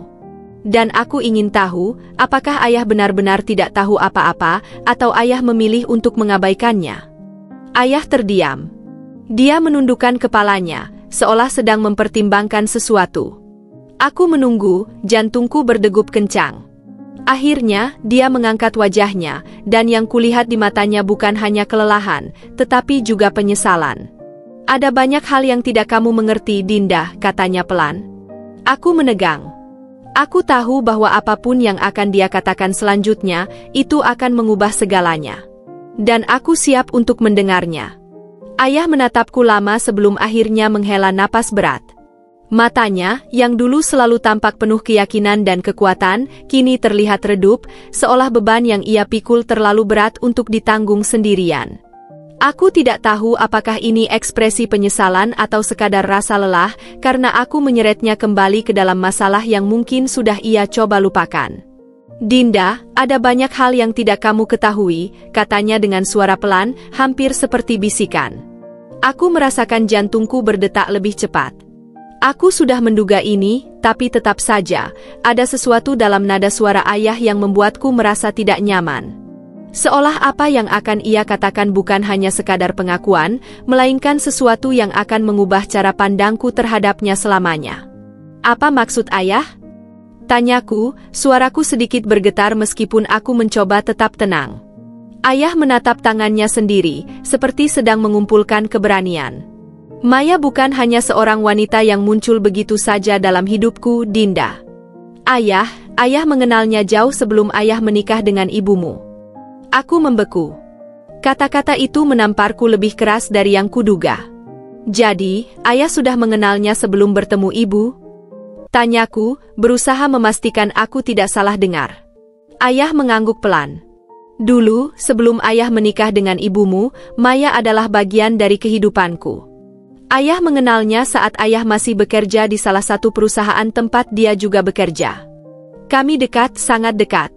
Speaker 1: Dan aku ingin tahu, apakah ayah benar-benar tidak tahu apa-apa, atau ayah memilih untuk mengabaikannya?" Ayah terdiam. Dia menundukkan kepalanya, seolah sedang mempertimbangkan sesuatu. Aku menunggu, jantungku berdegup kencang. Akhirnya, dia mengangkat wajahnya, dan yang kulihat di matanya bukan hanya kelelahan, tetapi juga penyesalan. "Ada banyak hal yang tidak kamu mengerti, Dinda," katanya pelan. Aku menegang. Aku tahu bahwa apapun yang akan dia katakan selanjutnya, itu akan mengubah segalanya. Dan aku siap untuk mendengarnya. Ayah menatapku lama sebelum akhirnya menghela napas berat. Matanya, yang dulu selalu tampak penuh keyakinan dan kekuatan, kini terlihat redup, seolah beban yang ia pikul terlalu berat untuk ditanggung sendirian. Aku tidak tahu apakah ini ekspresi penyesalan atau sekadar rasa lelah, karena aku menyeretnya kembali ke dalam masalah yang mungkin sudah ia coba lupakan. "Dinda, ada banyak hal yang tidak kamu ketahui," katanya dengan suara pelan, hampir seperti bisikan. Aku merasakan jantungku berdetak lebih cepat. Aku sudah menduga ini, tapi tetap saja, ada sesuatu dalam nada suara ayah yang membuatku merasa tidak nyaman. Seolah apa yang akan ia katakan bukan hanya sekadar pengakuan, melainkan sesuatu yang akan mengubah cara pandangku terhadapnya selamanya. "Apa maksud ayah?" tanyaku, suaraku sedikit bergetar meskipun aku mencoba tetap tenang. Ayah menatap tangannya sendiri, seperti sedang mengumpulkan keberanian. "Maya bukan hanya seorang wanita yang muncul begitu saja dalam hidupku, Dinda. Ayah mengenalnya jauh sebelum ayah menikah dengan ibumu." Aku membeku. Kata-kata itu menamparku lebih keras dari yang kuduga. "Jadi, ayah sudah mengenalnya sebelum bertemu ibu?" tanyaku, berusaha memastikan aku tidak salah dengar. Ayah mengangguk pelan. "Dulu, sebelum ayah menikah dengan ibumu, Maya adalah bagian dari kehidupanku. Ayah mengenalnya saat ayah masih bekerja di salah satu perusahaan tempat dia juga bekerja. Kami dekat, sangat dekat."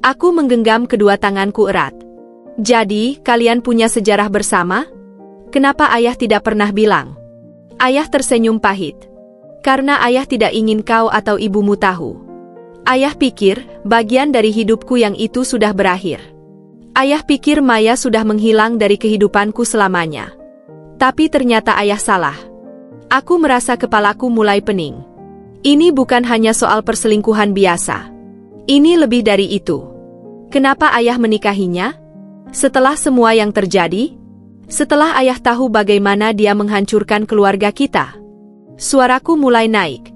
Speaker 1: Aku menggenggam kedua tanganku erat. "Jadi, kalian punya sejarah bersama? Kenapa ayah tidak pernah bilang?" Ayah tersenyum pahit. "Karena ayah tidak ingin kau atau ibumu tahu. Ayah pikir, bagian dari hidupku yang itu sudah berakhir. Ayah pikir Maya sudah menghilang dari kehidupanku selamanya. Tapi ternyata ayah salah." Aku merasa kepalaku mulai pening. Ini bukan hanya soal perselingkuhan biasa. Ini lebih dari itu. Kenapa ayah menikahinya? Setelah semua yang terjadi? Setelah ayah tahu bagaimana dia menghancurkan keluarga kita? Suaraku mulai naik.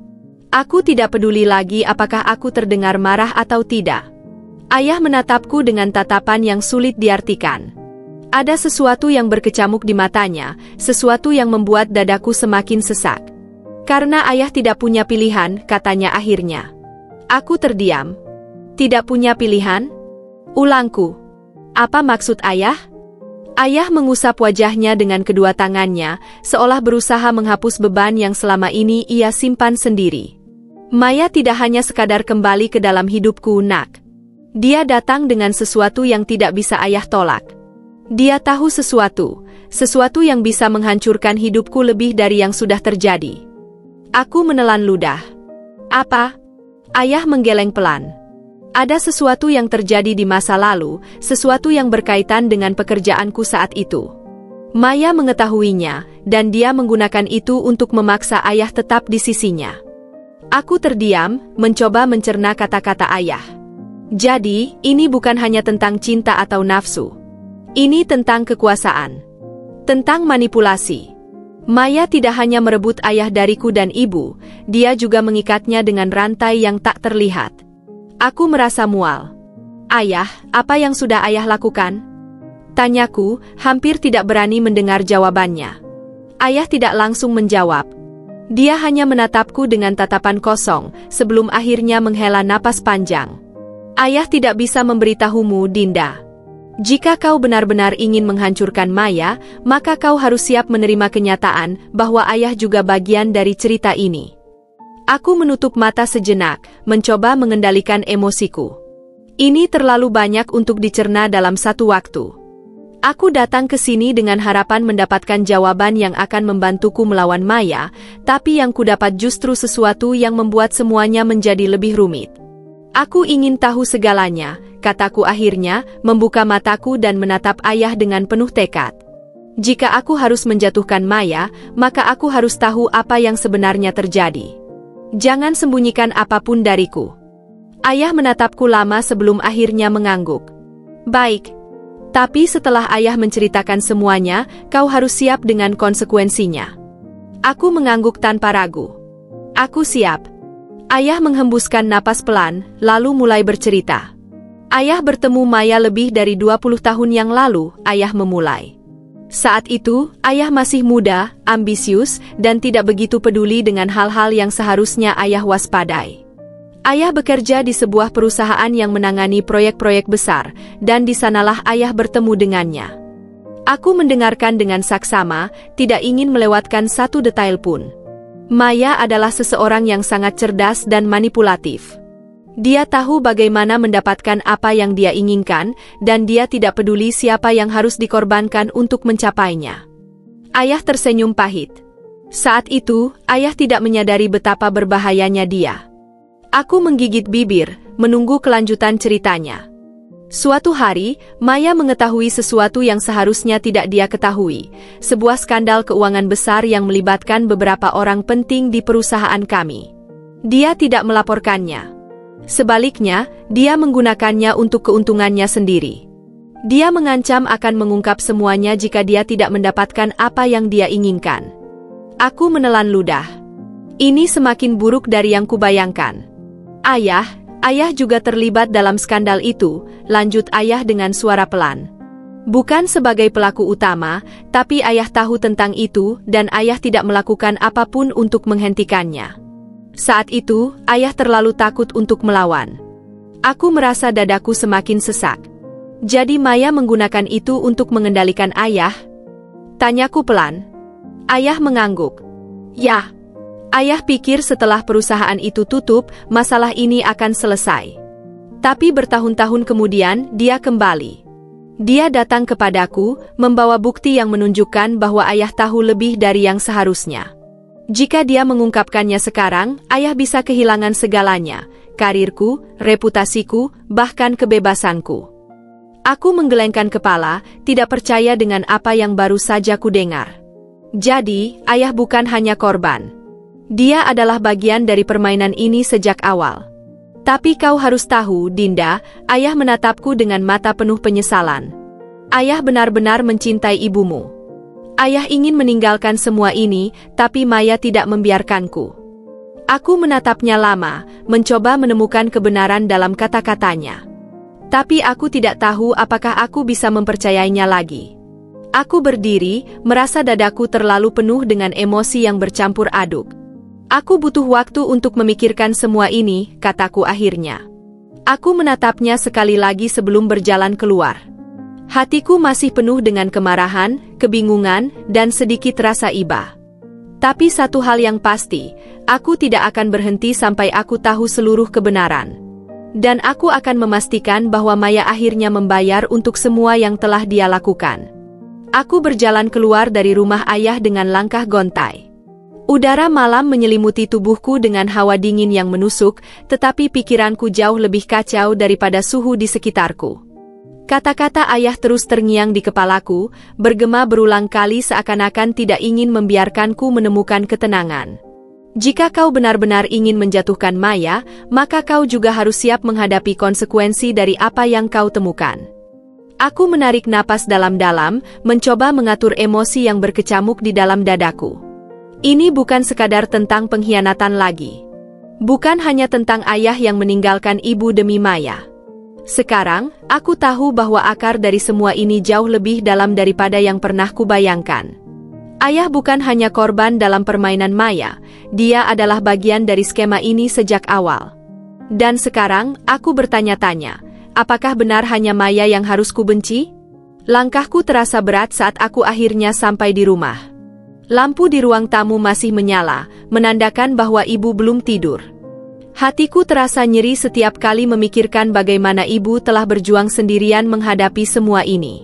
Speaker 1: Aku tidak peduli lagi apakah aku terdengar marah atau tidak. Ayah menatapku dengan tatapan yang sulit diartikan. Ada sesuatu yang berkecamuk di matanya, sesuatu yang membuat dadaku semakin sesak. Karena ayah tidak punya pilihan, katanya akhirnya. Aku terdiam. Tidak punya pilihan? Ulangku. Apa maksud ayah? Ayah mengusap wajahnya dengan kedua tangannya, seolah berusaha menghapus beban yang selama ini ia simpan sendiri. Maya tidak hanya sekadar kembali ke dalam hidupku, nak. Dia datang dengan sesuatu yang tidak bisa ayah tolak. Dia tahu sesuatu yang bisa menghancurkan hidupku lebih dari yang sudah terjadi. Aku menelan ludah. Apa? Ayah menggeleng pelan. Ada sesuatu yang terjadi di masa lalu, sesuatu yang berkaitan dengan pekerjaanku saat itu. Maya mengetahuinya, dan dia menggunakan itu untuk memaksa ayah tetap di sisinya. Aku terdiam, mencoba mencerna kata-kata ayah. Jadi, ini bukan hanya tentang cinta atau nafsu. Ini tentang kekuasaan. Tentang manipulasi. Maya tidak hanya merebut ayah dariku dan ibu, dia juga mengikatnya dengan rantai yang tak terlihat. Aku merasa mual. Ayah, apa yang sudah ayah lakukan? Tanyaku, hampir tidak berani mendengar jawabannya. Ayah tidak langsung menjawab. Dia hanya menatapku dengan tatapan kosong, sebelum akhirnya menghela napas panjang. Ayah tidak bisa memberitahumu, Dinda. Jika kau benar-benar ingin menghancurkan Maya, maka kau harus siap menerima kenyataan bahwa ayah juga bagian dari cerita ini. Aku menutup mata sejenak, mencoba mengendalikan emosiku. Ini terlalu banyak untuk dicerna dalam satu waktu. Aku datang ke sini dengan harapan mendapatkan jawaban yang akan membantuku melawan Maya, tapi yang kudapat justru sesuatu yang membuat semuanya menjadi lebih rumit. Aku ingin tahu segalanya, kataku akhirnya, membuka mataku dan menatap ayah dengan penuh tekad. Jika aku harus menjatuhkan Maya, maka aku harus tahu apa yang sebenarnya terjadi. Jangan sembunyikan apapun dariku. Ayah menatapku lama sebelum akhirnya mengangguk. Baik. Tapi setelah ayah menceritakan semuanya, kau harus siap dengan konsekuensinya. Aku mengangguk tanpa ragu. Aku siap. Ayah menghembuskan napas pelan, lalu mulai bercerita. Ayah bertemu Maya lebih dari 20 tahun yang lalu, ayah memulai. Saat itu, ayah masih muda, ambisius, dan tidak begitu peduli dengan hal-hal yang seharusnya ayah waspadai. Ayah bekerja di sebuah perusahaan yang menangani proyek-proyek besar, dan di sanalah ayah bertemu dengannya. Aku mendengarkan dengan saksama, tidak ingin melewatkan satu detail pun. Maya adalah seseorang yang sangat cerdas dan manipulatif. Dia tahu bagaimana mendapatkan apa yang dia inginkan, dan dia tidak peduli siapa yang harus dikorbankan untuk mencapainya. Ayah tersenyum pahit. Saat itu, ayah tidak menyadari betapa berbahayanya dia. Aku menggigit bibir, menunggu kelanjutan ceritanya. Suatu hari, Maya mengetahui sesuatu yang seharusnya tidak dia ketahui, sebuah skandal keuangan besar yang melibatkan beberapa orang penting di perusahaan kami. Dia tidak melaporkannya. Sebaliknya, dia menggunakannya untuk keuntungannya sendiri. Dia mengancam akan mengungkap semuanya jika dia tidak mendapatkan apa yang dia inginkan. Aku menelan ludah. Ini semakin buruk dari yang kubayangkan. Ayah juga terlibat dalam skandal itu, lanjut ayah dengan suara pelan. Bukan sebagai pelaku utama, tapi ayah tahu tentang itu dan ayah tidak melakukan apapun untuk menghentikannya. Saat itu, ayah terlalu takut untuk melawan. Aku merasa dadaku semakin sesak. Jadi Maya menggunakan itu untuk mengendalikan ayah? Tanyaku pelan. Ayah mengangguk. Ya. Ayah pikir setelah perusahaan itu tutup, masalah ini akan selesai. Tapi bertahun-tahun kemudian, dia kembali. Dia datang kepadaku, membawa bukti yang menunjukkan bahwa ayah tahu lebih dari yang seharusnya. Jika dia mengungkapkannya sekarang, ayah bisa kehilangan segalanya, karirku, reputasiku, bahkan kebebasanku. Aku menggelengkan kepala, tidak percaya dengan apa yang baru saja kudengar. Jadi, ayah bukan hanya korban. Dia adalah bagian dari permainan ini sejak awal. Tapi kau harus tahu, Dinda, ayah menatapku dengan mata penuh penyesalan. Ayah benar-benar mencintai ibumu. Ayah ingin meninggalkan semua ini, tapi Maya tidak membiarkanku. Aku menatapnya lama, mencoba menemukan kebenaran dalam kata-katanya. Tapi aku tidak tahu apakah aku bisa mempercayainya lagi. Aku berdiri, merasa dadaku terlalu penuh dengan emosi yang bercampur aduk. Aku butuh waktu untuk memikirkan semua ini, kataku akhirnya. Aku menatapnya sekali lagi sebelum berjalan keluar. Hatiku masih penuh dengan kemarahan, kebingungan, dan sedikit rasa iba. Tapi satu hal yang pasti, aku tidak akan berhenti sampai aku tahu seluruh kebenaran. Dan aku akan memastikan bahwa Maya akhirnya membayar untuk semua yang telah dia lakukan. Aku berjalan keluar dari rumah ayah dengan langkah gontai. Udara malam menyelimuti tubuhku dengan hawa dingin yang menusuk, tetapi pikiranku jauh lebih kacau daripada suhu di sekitarku. Kata-kata ayah terus terngiang di kepalaku, bergema berulang kali seakan-akan tidak ingin membiarkanku menemukan ketenangan. Jika kau benar-benar ingin menjatuhkan Maya, maka kau juga harus siap menghadapi konsekuensi dari apa yang kau temukan. Aku menarik napas dalam-dalam, mencoba mengatur emosi yang berkecamuk di dalam dadaku. Ini bukan sekadar tentang pengkhianatan lagi. Bukan hanya tentang ayah yang meninggalkan ibu demi Maya. Sekarang, aku tahu bahwa akar dari semua ini jauh lebih dalam daripada yang pernah kubayangkan. Ayah bukan hanya korban dalam permainan Maya, dia adalah bagian dari skema ini sejak awal. Dan sekarang, aku bertanya-tanya, apakah benar hanya Maya yang harus kubenci? Langkahku terasa berat saat aku akhirnya sampai di rumah. Lampu di ruang tamu masih menyala, menandakan bahwa ibu belum tidur. Hatiku terasa nyeri setiap kali memikirkan bagaimana ibu telah berjuang sendirian menghadapi semua ini.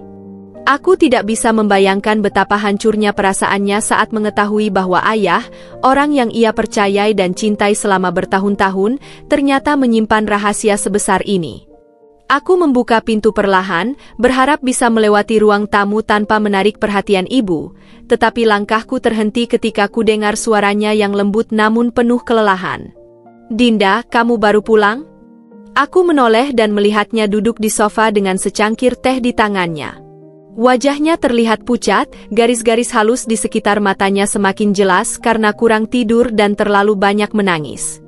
Speaker 1: Aku tidak bisa membayangkan betapa hancurnya perasaannya saat mengetahui bahwa ayah, orang yang ia percayai dan cintai selama bertahun-tahun, ternyata menyimpan rahasia sebesar ini. Aku membuka pintu perlahan, berharap bisa melewati ruang tamu tanpa menarik perhatian ibu, tetapi langkahku terhenti ketika ku dengar suaranya yang lembut namun penuh kelelahan. Dinda, kamu baru pulang? Aku menoleh dan melihatnya duduk di sofa dengan secangkir teh di tangannya. Wajahnya terlihat pucat, garis-garis halus di sekitar matanya semakin jelas karena kurang tidur dan terlalu banyak menangis.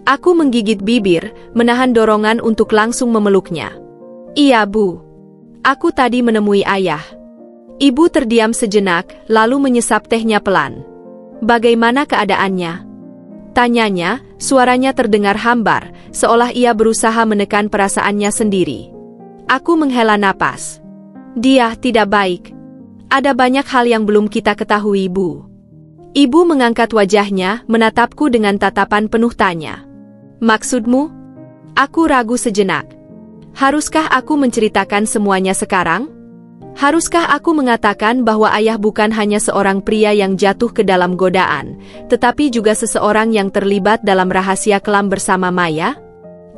Speaker 1: Aku menggigit bibir, menahan dorongan untuk langsung memeluknya. Iya, Bu. Aku tadi menemui ayah. Ibu terdiam sejenak, lalu menyesap tehnya pelan. Bagaimana keadaannya? Tanyanya, suaranya terdengar hambar, seolah ia berusaha menekan perasaannya sendiri. Aku menghela napas. Dia tidak baik. Ada banyak hal yang belum kita ketahui, Bu. Ibu mengangkat wajahnya, menatapku dengan tatapan penuh tanya. Maksudmu? Aku ragu sejenak. Haruskah aku menceritakan semuanya sekarang? Haruskah aku mengatakan bahwa ayah bukan hanya seorang pria yang jatuh ke dalam godaan, tetapi juga seseorang yang terlibat dalam rahasia kelam bersama Maya?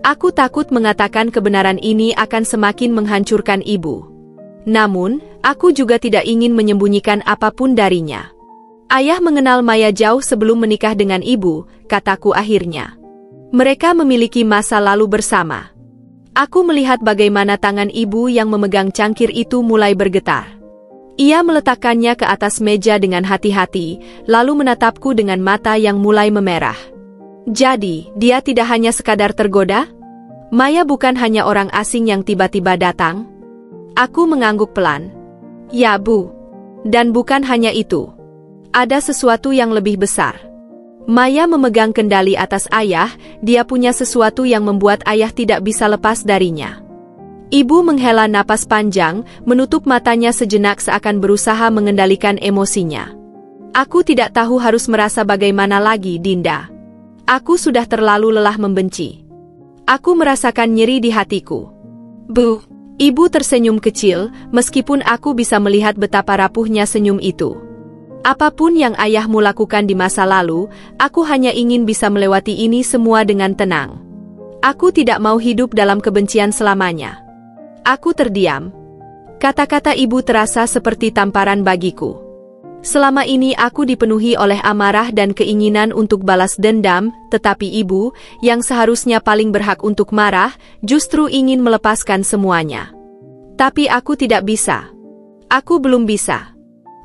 Speaker 1: Aku takut mengatakan kebenaran ini akan semakin menghancurkan ibu. Namun, aku juga tidak ingin menyembunyikan apapun darinya. Ayah mengenal Maya jauh sebelum menikah dengan ibu, kataku akhirnya. Mereka memiliki masa lalu bersama. Aku melihat bagaimana tangan ibu yang memegang cangkir itu mulai bergetar. Ia meletakkannya ke atas meja dengan hati-hati, lalu menatapku dengan mata yang mulai memerah. Jadi, dia tidak hanya sekadar tergoda? Maya bukan hanya orang asing yang tiba-tiba datang? Aku mengangguk pelan. Ya, Bu. Dan bukan hanya itu. Ada sesuatu yang lebih besar. Maya memegang kendali atas ayah, dia punya sesuatu yang membuat ayah tidak bisa lepas darinya. Ibu menghela napas panjang, menutup matanya sejenak seakan berusaha mengendalikan emosinya. Aku tidak tahu harus merasa bagaimana lagi, Dinda. Aku sudah terlalu lelah membenci. Aku merasakan nyeri di hatiku. Bu, ibu tersenyum kecil, meskipun aku bisa melihat betapa rapuhnya senyum itu. Apapun yang ayahmu lakukan di masa lalu, aku hanya ingin bisa melewati ini semua dengan tenang. Aku tidak mau hidup dalam kebencian selamanya. Aku terdiam. Kata-kata ibu terasa seperti tamparan bagiku. Selama ini aku dipenuhi oleh amarah dan keinginan untuk balas dendam, tetapi ibu, yang seharusnya paling berhak untuk marah, justru ingin melepaskan semuanya. Tapi aku tidak bisa. Aku belum bisa.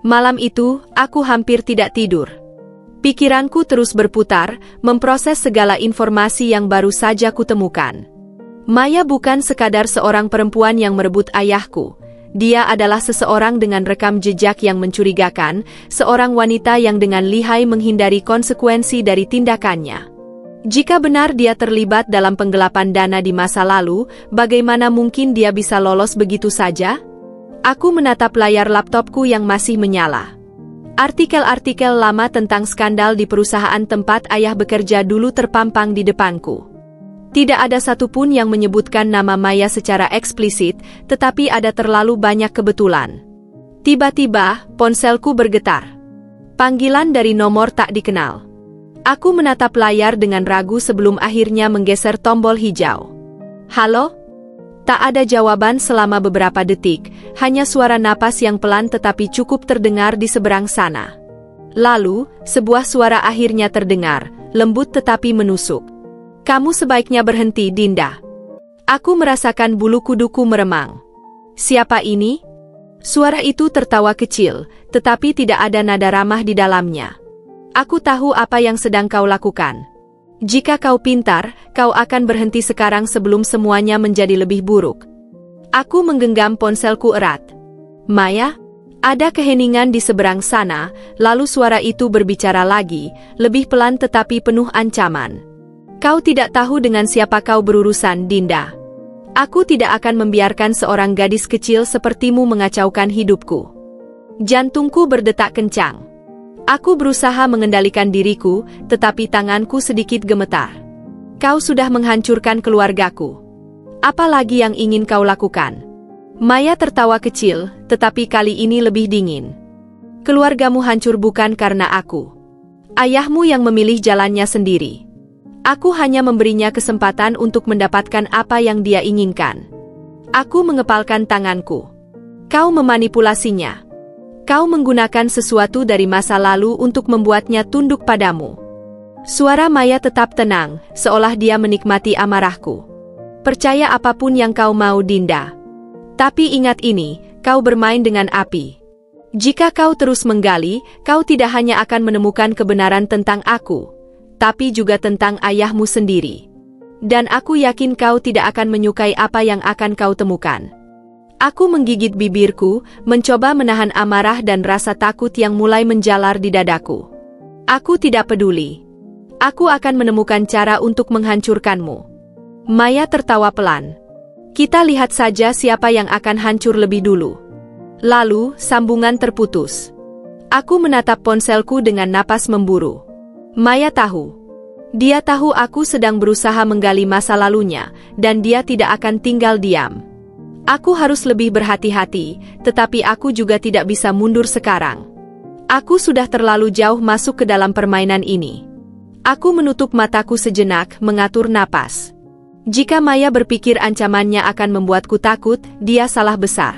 Speaker 1: Malam itu, aku hampir tidak tidur. Pikiranku terus berputar, memproses segala informasi yang baru saja kutemukan. Maya bukan sekadar seorang perempuan yang merebut ayahku. Dia adalah seseorang dengan rekam jejak yang mencurigakan, seorang wanita yang dengan lihai menghindari konsekuensi dari tindakannya. Jika benar dia terlibat dalam penggelapan dana di masa lalu, bagaimana mungkin dia bisa lolos begitu saja? Aku menatap layar laptopku yang masih menyala. Artikel-artikel lama tentang skandal di perusahaan tempat ayah bekerja dulu terpampang di depanku. Tidak ada satupun yang menyebutkan nama Maya secara eksplisit, tetapi ada terlalu banyak kebetulan. Tiba-tiba, ponselku bergetar. Panggilan dari nomor tak dikenal. Aku menatap layar dengan ragu sebelum akhirnya menggeser tombol hijau. Halo? Tak ada jawaban selama beberapa detik, hanya suara napas yang pelan tetapi cukup terdengar di seberang sana. Lalu, sebuah suara akhirnya terdengar, lembut tetapi menusuk. Kamu sebaiknya berhenti, Dinda. Aku merasakan bulu kuduku meremang. Siapa ini? Suara itu tertawa kecil, tetapi tidak ada nada ramah di dalamnya. Aku tahu apa yang sedang kau lakukan. Jika kau pintar, kau akan berhenti sekarang sebelum semuanya menjadi lebih buruk. Aku menggenggam ponselku erat. Maya? Ada keheningan di seberang sana, lalu suara itu berbicara lagi, lebih pelan tetapi penuh ancaman. Kau tidak tahu dengan siapa kau berurusan, Dinda. Aku tidak akan membiarkan seorang gadis kecil sepertimu mengacaukan hidupku. Jantungku berdetak kencang. Aku berusaha mengendalikan diriku, tetapi tanganku sedikit gemetar. Kau sudah menghancurkan keluargaku. Apa lagi yang ingin kau lakukan? Maya tertawa kecil, tetapi kali ini lebih dingin. Keluargamu hancur bukan karena aku. Ayahmu yang memilih jalannya sendiri. Aku hanya memberinya kesempatan untuk mendapatkan apa yang dia inginkan. Aku mengepalkan tanganku. Kau memanipulasinya. Kau menggunakan sesuatu dari masa lalu untuk membuatnya tunduk padamu. Suara Maya tetap tenang, seolah dia menikmati amarahku. Percaya apapun yang kau mau, Dinda. Tapi ingat ini, kau bermain dengan api. Jika kau terus menggali, kau tidak hanya akan menemukan kebenaran tentang aku, tapi juga tentang ayahmu sendiri. Dan aku yakin kau tidak akan menyukai apa yang akan kau temukan. Aku menggigit bibirku, mencoba menahan amarah dan rasa takut yang mulai menjalar di dadaku. Aku tidak peduli. Aku akan menemukan cara untuk menghancurkanmu. Maya tertawa pelan. Kita lihat saja siapa yang akan hancur lebih dulu. Lalu, sambungan terputus. Aku menatap ponselku dengan napas memburu. Maya tahu. Dia tahu aku sedang berusaha menggali masa lalunya, dan dia tidak akan tinggal diam. Aku harus lebih berhati-hati, tetapi aku juga tidak bisa mundur sekarang. Aku sudah terlalu jauh masuk ke dalam permainan ini. Aku menutup mataku sejenak, mengatur napas. Jika Maya berpikir ancamannya akan membuatku takut, dia salah besar.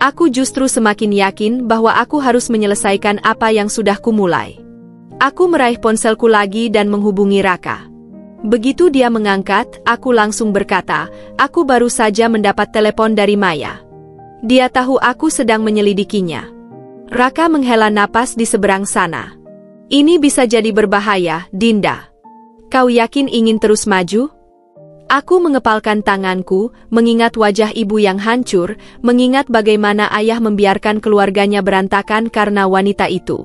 Speaker 1: Aku justru semakin yakin bahwa aku harus menyelesaikan apa yang sudah kumulai. Aku meraih ponselku lagi dan menghubungi Raka. Begitu dia mengangkat, aku langsung berkata, aku baru saja mendapat telepon dari Maya. Dia tahu aku sedang menyelidikinya. Raka menghela napas di seberang sana. Ini bisa jadi berbahaya, Dinda. Kau yakin ingin terus maju? Aku mengepalkan tanganku, mengingat wajah ibu yang hancur, mengingat bagaimana ayah membiarkan keluarganya berantakan karena wanita itu.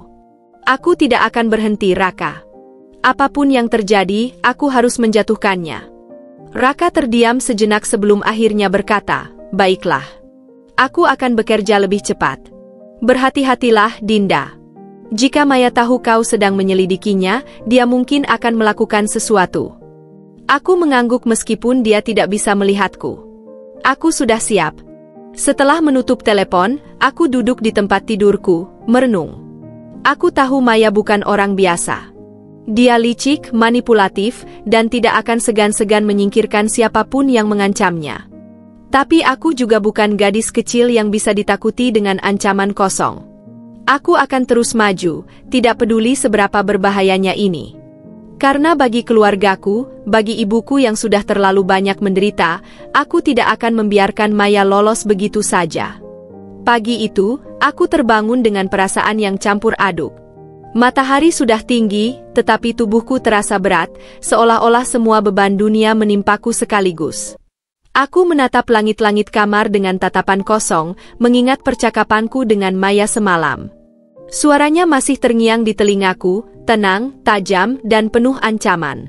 Speaker 1: Aku tidak akan berhenti, Raka. Apapun yang terjadi, aku harus menjatuhkannya. Raka terdiam sejenak sebelum akhirnya berkata, baiklah. Aku akan bekerja lebih cepat. Berhati-hatilah, Dinda. Jika Maya tahu kau sedang menyelidikinya, dia mungkin akan melakukan sesuatu. Aku mengangguk meskipun dia tidak bisa melihatku. Aku sudah siap. Setelah menutup telepon, aku duduk di tempat tidurku, merenung. Aku tahu Maya bukan orang biasa. Dia licik, manipulatif, dan tidak akan segan-segan menyingkirkan siapapun yang mengancamnya. Tapi aku juga bukan gadis kecil yang bisa ditakuti dengan ancaman kosong. Aku akan terus maju, tidak peduli seberapa berbahayanya ini. Karena bagi keluargaku, bagi ibuku yang sudah terlalu banyak menderita, aku tidak akan membiarkan Maya lolos begitu saja. Pagi itu, aku terbangun dengan perasaan yang campur aduk. Matahari sudah tinggi, tetapi tubuhku terasa berat, seolah-olah semua beban dunia menimpaku sekaligus. Aku menatap langit-langit kamar dengan tatapan kosong, mengingat percakapanku dengan Maya semalam. Suaranya masih terngiang di telingaku, tenang, tajam, dan penuh ancaman.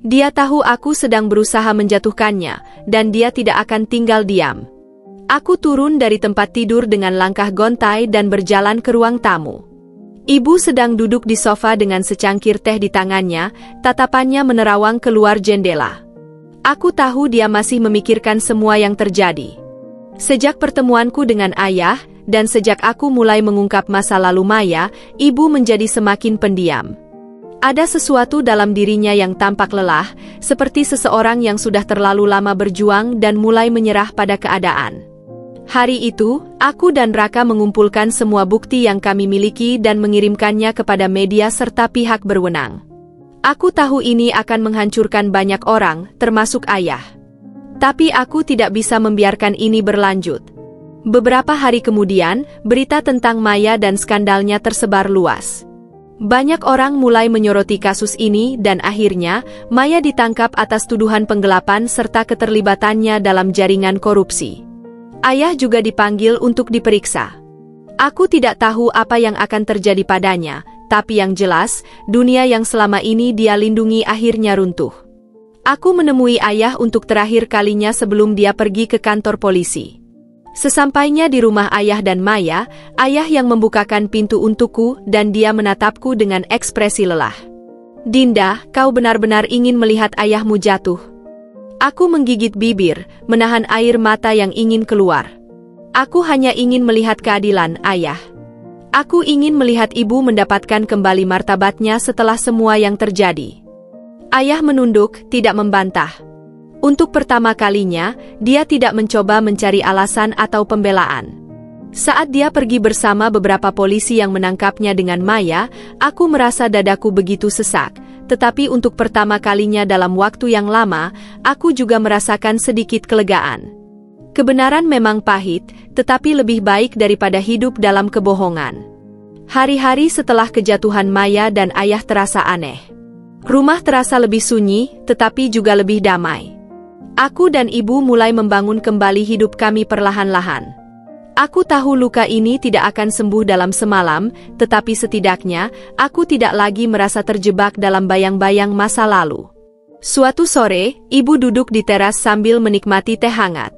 Speaker 1: Dia tahu aku sedang berusaha menjatuhkannya, dan dia tidak akan tinggal diam. Aku turun dari tempat tidur dengan langkah gontai dan berjalan ke ruang tamu. Ibu sedang duduk di sofa dengan secangkir teh di tangannya, tatapannya menerawang keluar jendela. Aku tahu dia masih memikirkan semua yang terjadi. Sejak pertemuanku dengan ayah, dan sejak aku mulai mengungkap masa lalu Maya, ibu menjadi semakin pendiam. Ada sesuatu dalam dirinya yang tampak lelah, seperti seseorang yang sudah terlalu lama berjuang dan mulai menyerah pada keadaan. Hari itu, aku dan Raka mengumpulkan semua bukti yang kami miliki dan mengirimkannya kepada media serta pihak berwenang. Aku tahu ini akan menghancurkan banyak orang, termasuk ayah. Tapi aku tidak bisa membiarkan ini berlanjut. Beberapa hari kemudian, berita tentang Maya dan skandalnya tersebar luas. Banyak orang mulai menyoroti kasus ini dan akhirnya, Maya ditangkap atas tuduhan penggelapan serta keterlibatannya dalam jaringan korupsi. Ayah juga dipanggil untuk diperiksa. Aku tidak tahu apa yang akan terjadi padanya, tapi yang jelas, dunia yang selama ini dia lindungi akhirnya runtuh. Aku menemui ayah untuk terakhir kalinya sebelum dia pergi ke kantor polisi. Sesampainya di rumah ayah dan Maya, ayah yang membukakan pintu untukku dan dia menatapku dengan ekspresi lelah. "Dinda, kau benar-benar ingin melihat ayahmu jatuh." Aku menggigit bibir, menahan air mata yang ingin keluar. Aku hanya ingin melihat keadilan, ayah. Aku ingin melihat ibu mendapatkan kembali martabatnya setelah semua yang terjadi. Ayah menunduk, tidak membantah. Untuk pertama kalinya, dia tidak mencoba mencari alasan atau pembelaan. Saat dia pergi bersama beberapa polisi yang menangkapnya dengan Maya, aku merasa dadaku begitu sesak. Tetapi untuk pertama kalinya dalam waktu yang lama, aku juga merasakan sedikit kelegaan. Kebenaran memang pahit, tetapi lebih baik daripada hidup dalam kebohongan. Hari-hari setelah kejatuhan Maya dan ayah terasa aneh. Rumah terasa lebih sunyi, tetapi juga lebih damai. Aku dan ibu mulai membangun kembali hidup kami perlahan-lahan. Aku tahu luka ini tidak akan sembuh dalam semalam, tetapi setidaknya, aku tidak lagi merasa terjebak dalam bayang-bayang masa lalu. Suatu sore, ibu duduk di teras sambil menikmati teh hangat.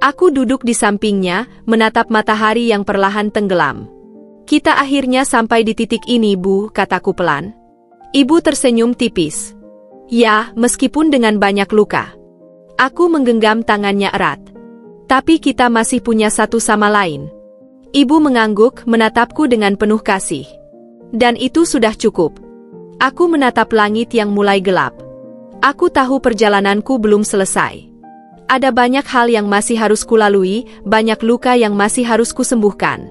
Speaker 1: Aku duduk di sampingnya, menatap matahari yang perlahan tenggelam. "Kita akhirnya sampai di titik ini, Bu," kataku pelan. Ibu tersenyum tipis. "Ya, meskipun dengan banyak luka." Aku menggenggam tangannya erat. "Tapi kita masih punya satu sama lain." Ibu mengangguk, menatapku dengan penuh kasih. "Dan itu sudah cukup." Aku menatap langit yang mulai gelap. Aku tahu perjalananku belum selesai. Ada banyak hal yang masih harus kulalui, banyak luka yang masih harus kusembuhkan.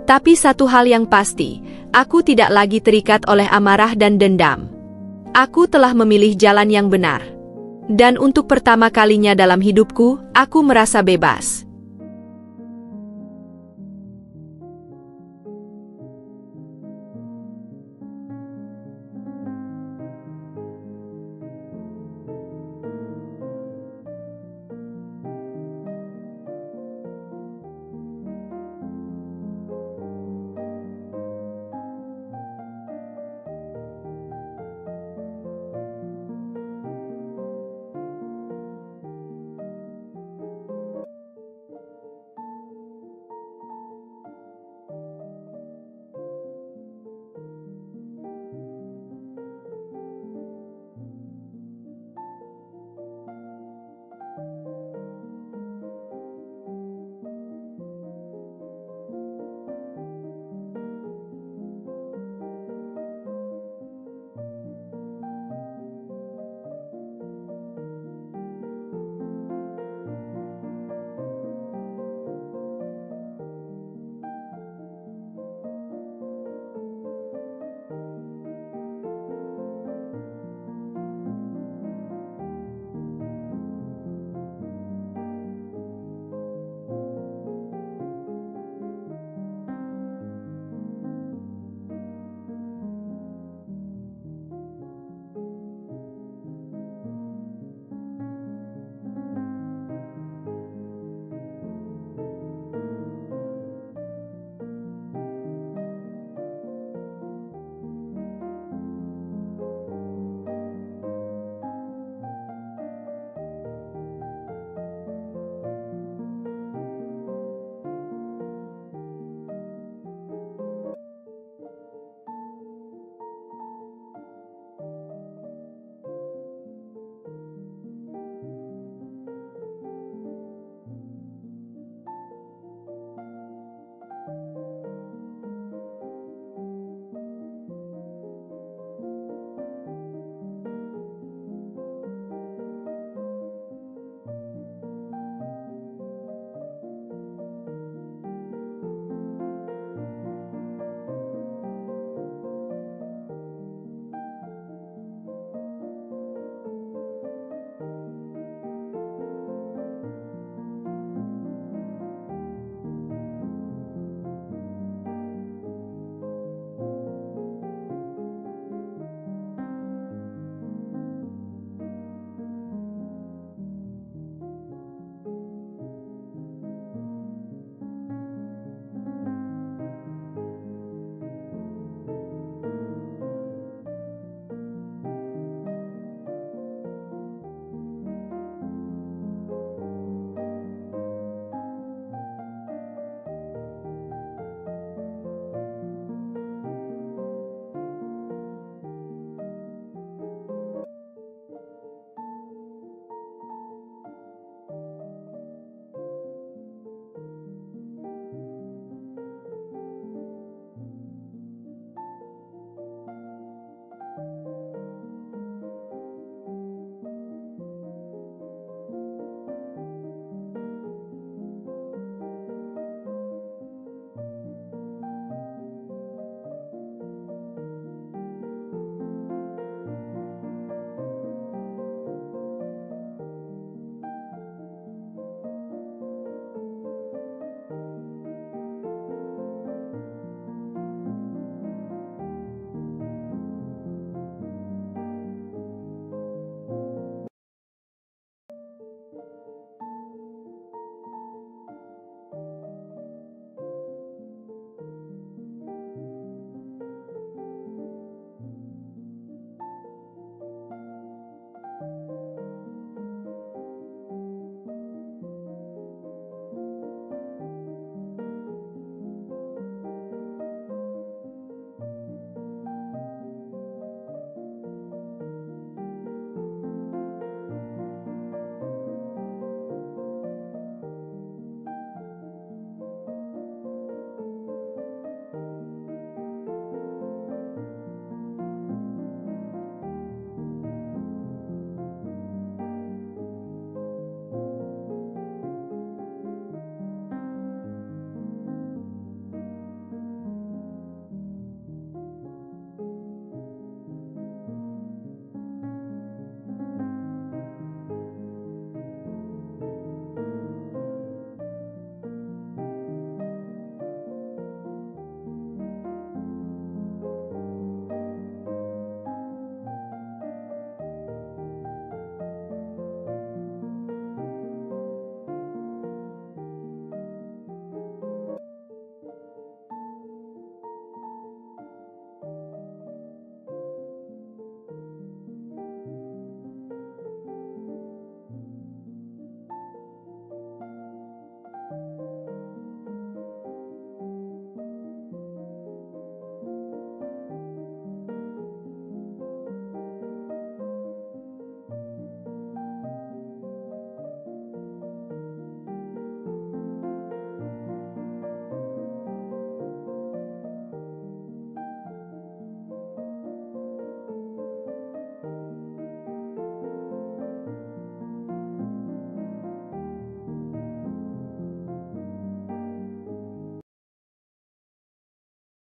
Speaker 1: Tapi satu hal yang pasti, aku tidak lagi terikat oleh amarah dan dendam. Aku telah memilih jalan yang benar. Dan untuk pertama kalinya dalam hidupku, aku merasa bebas.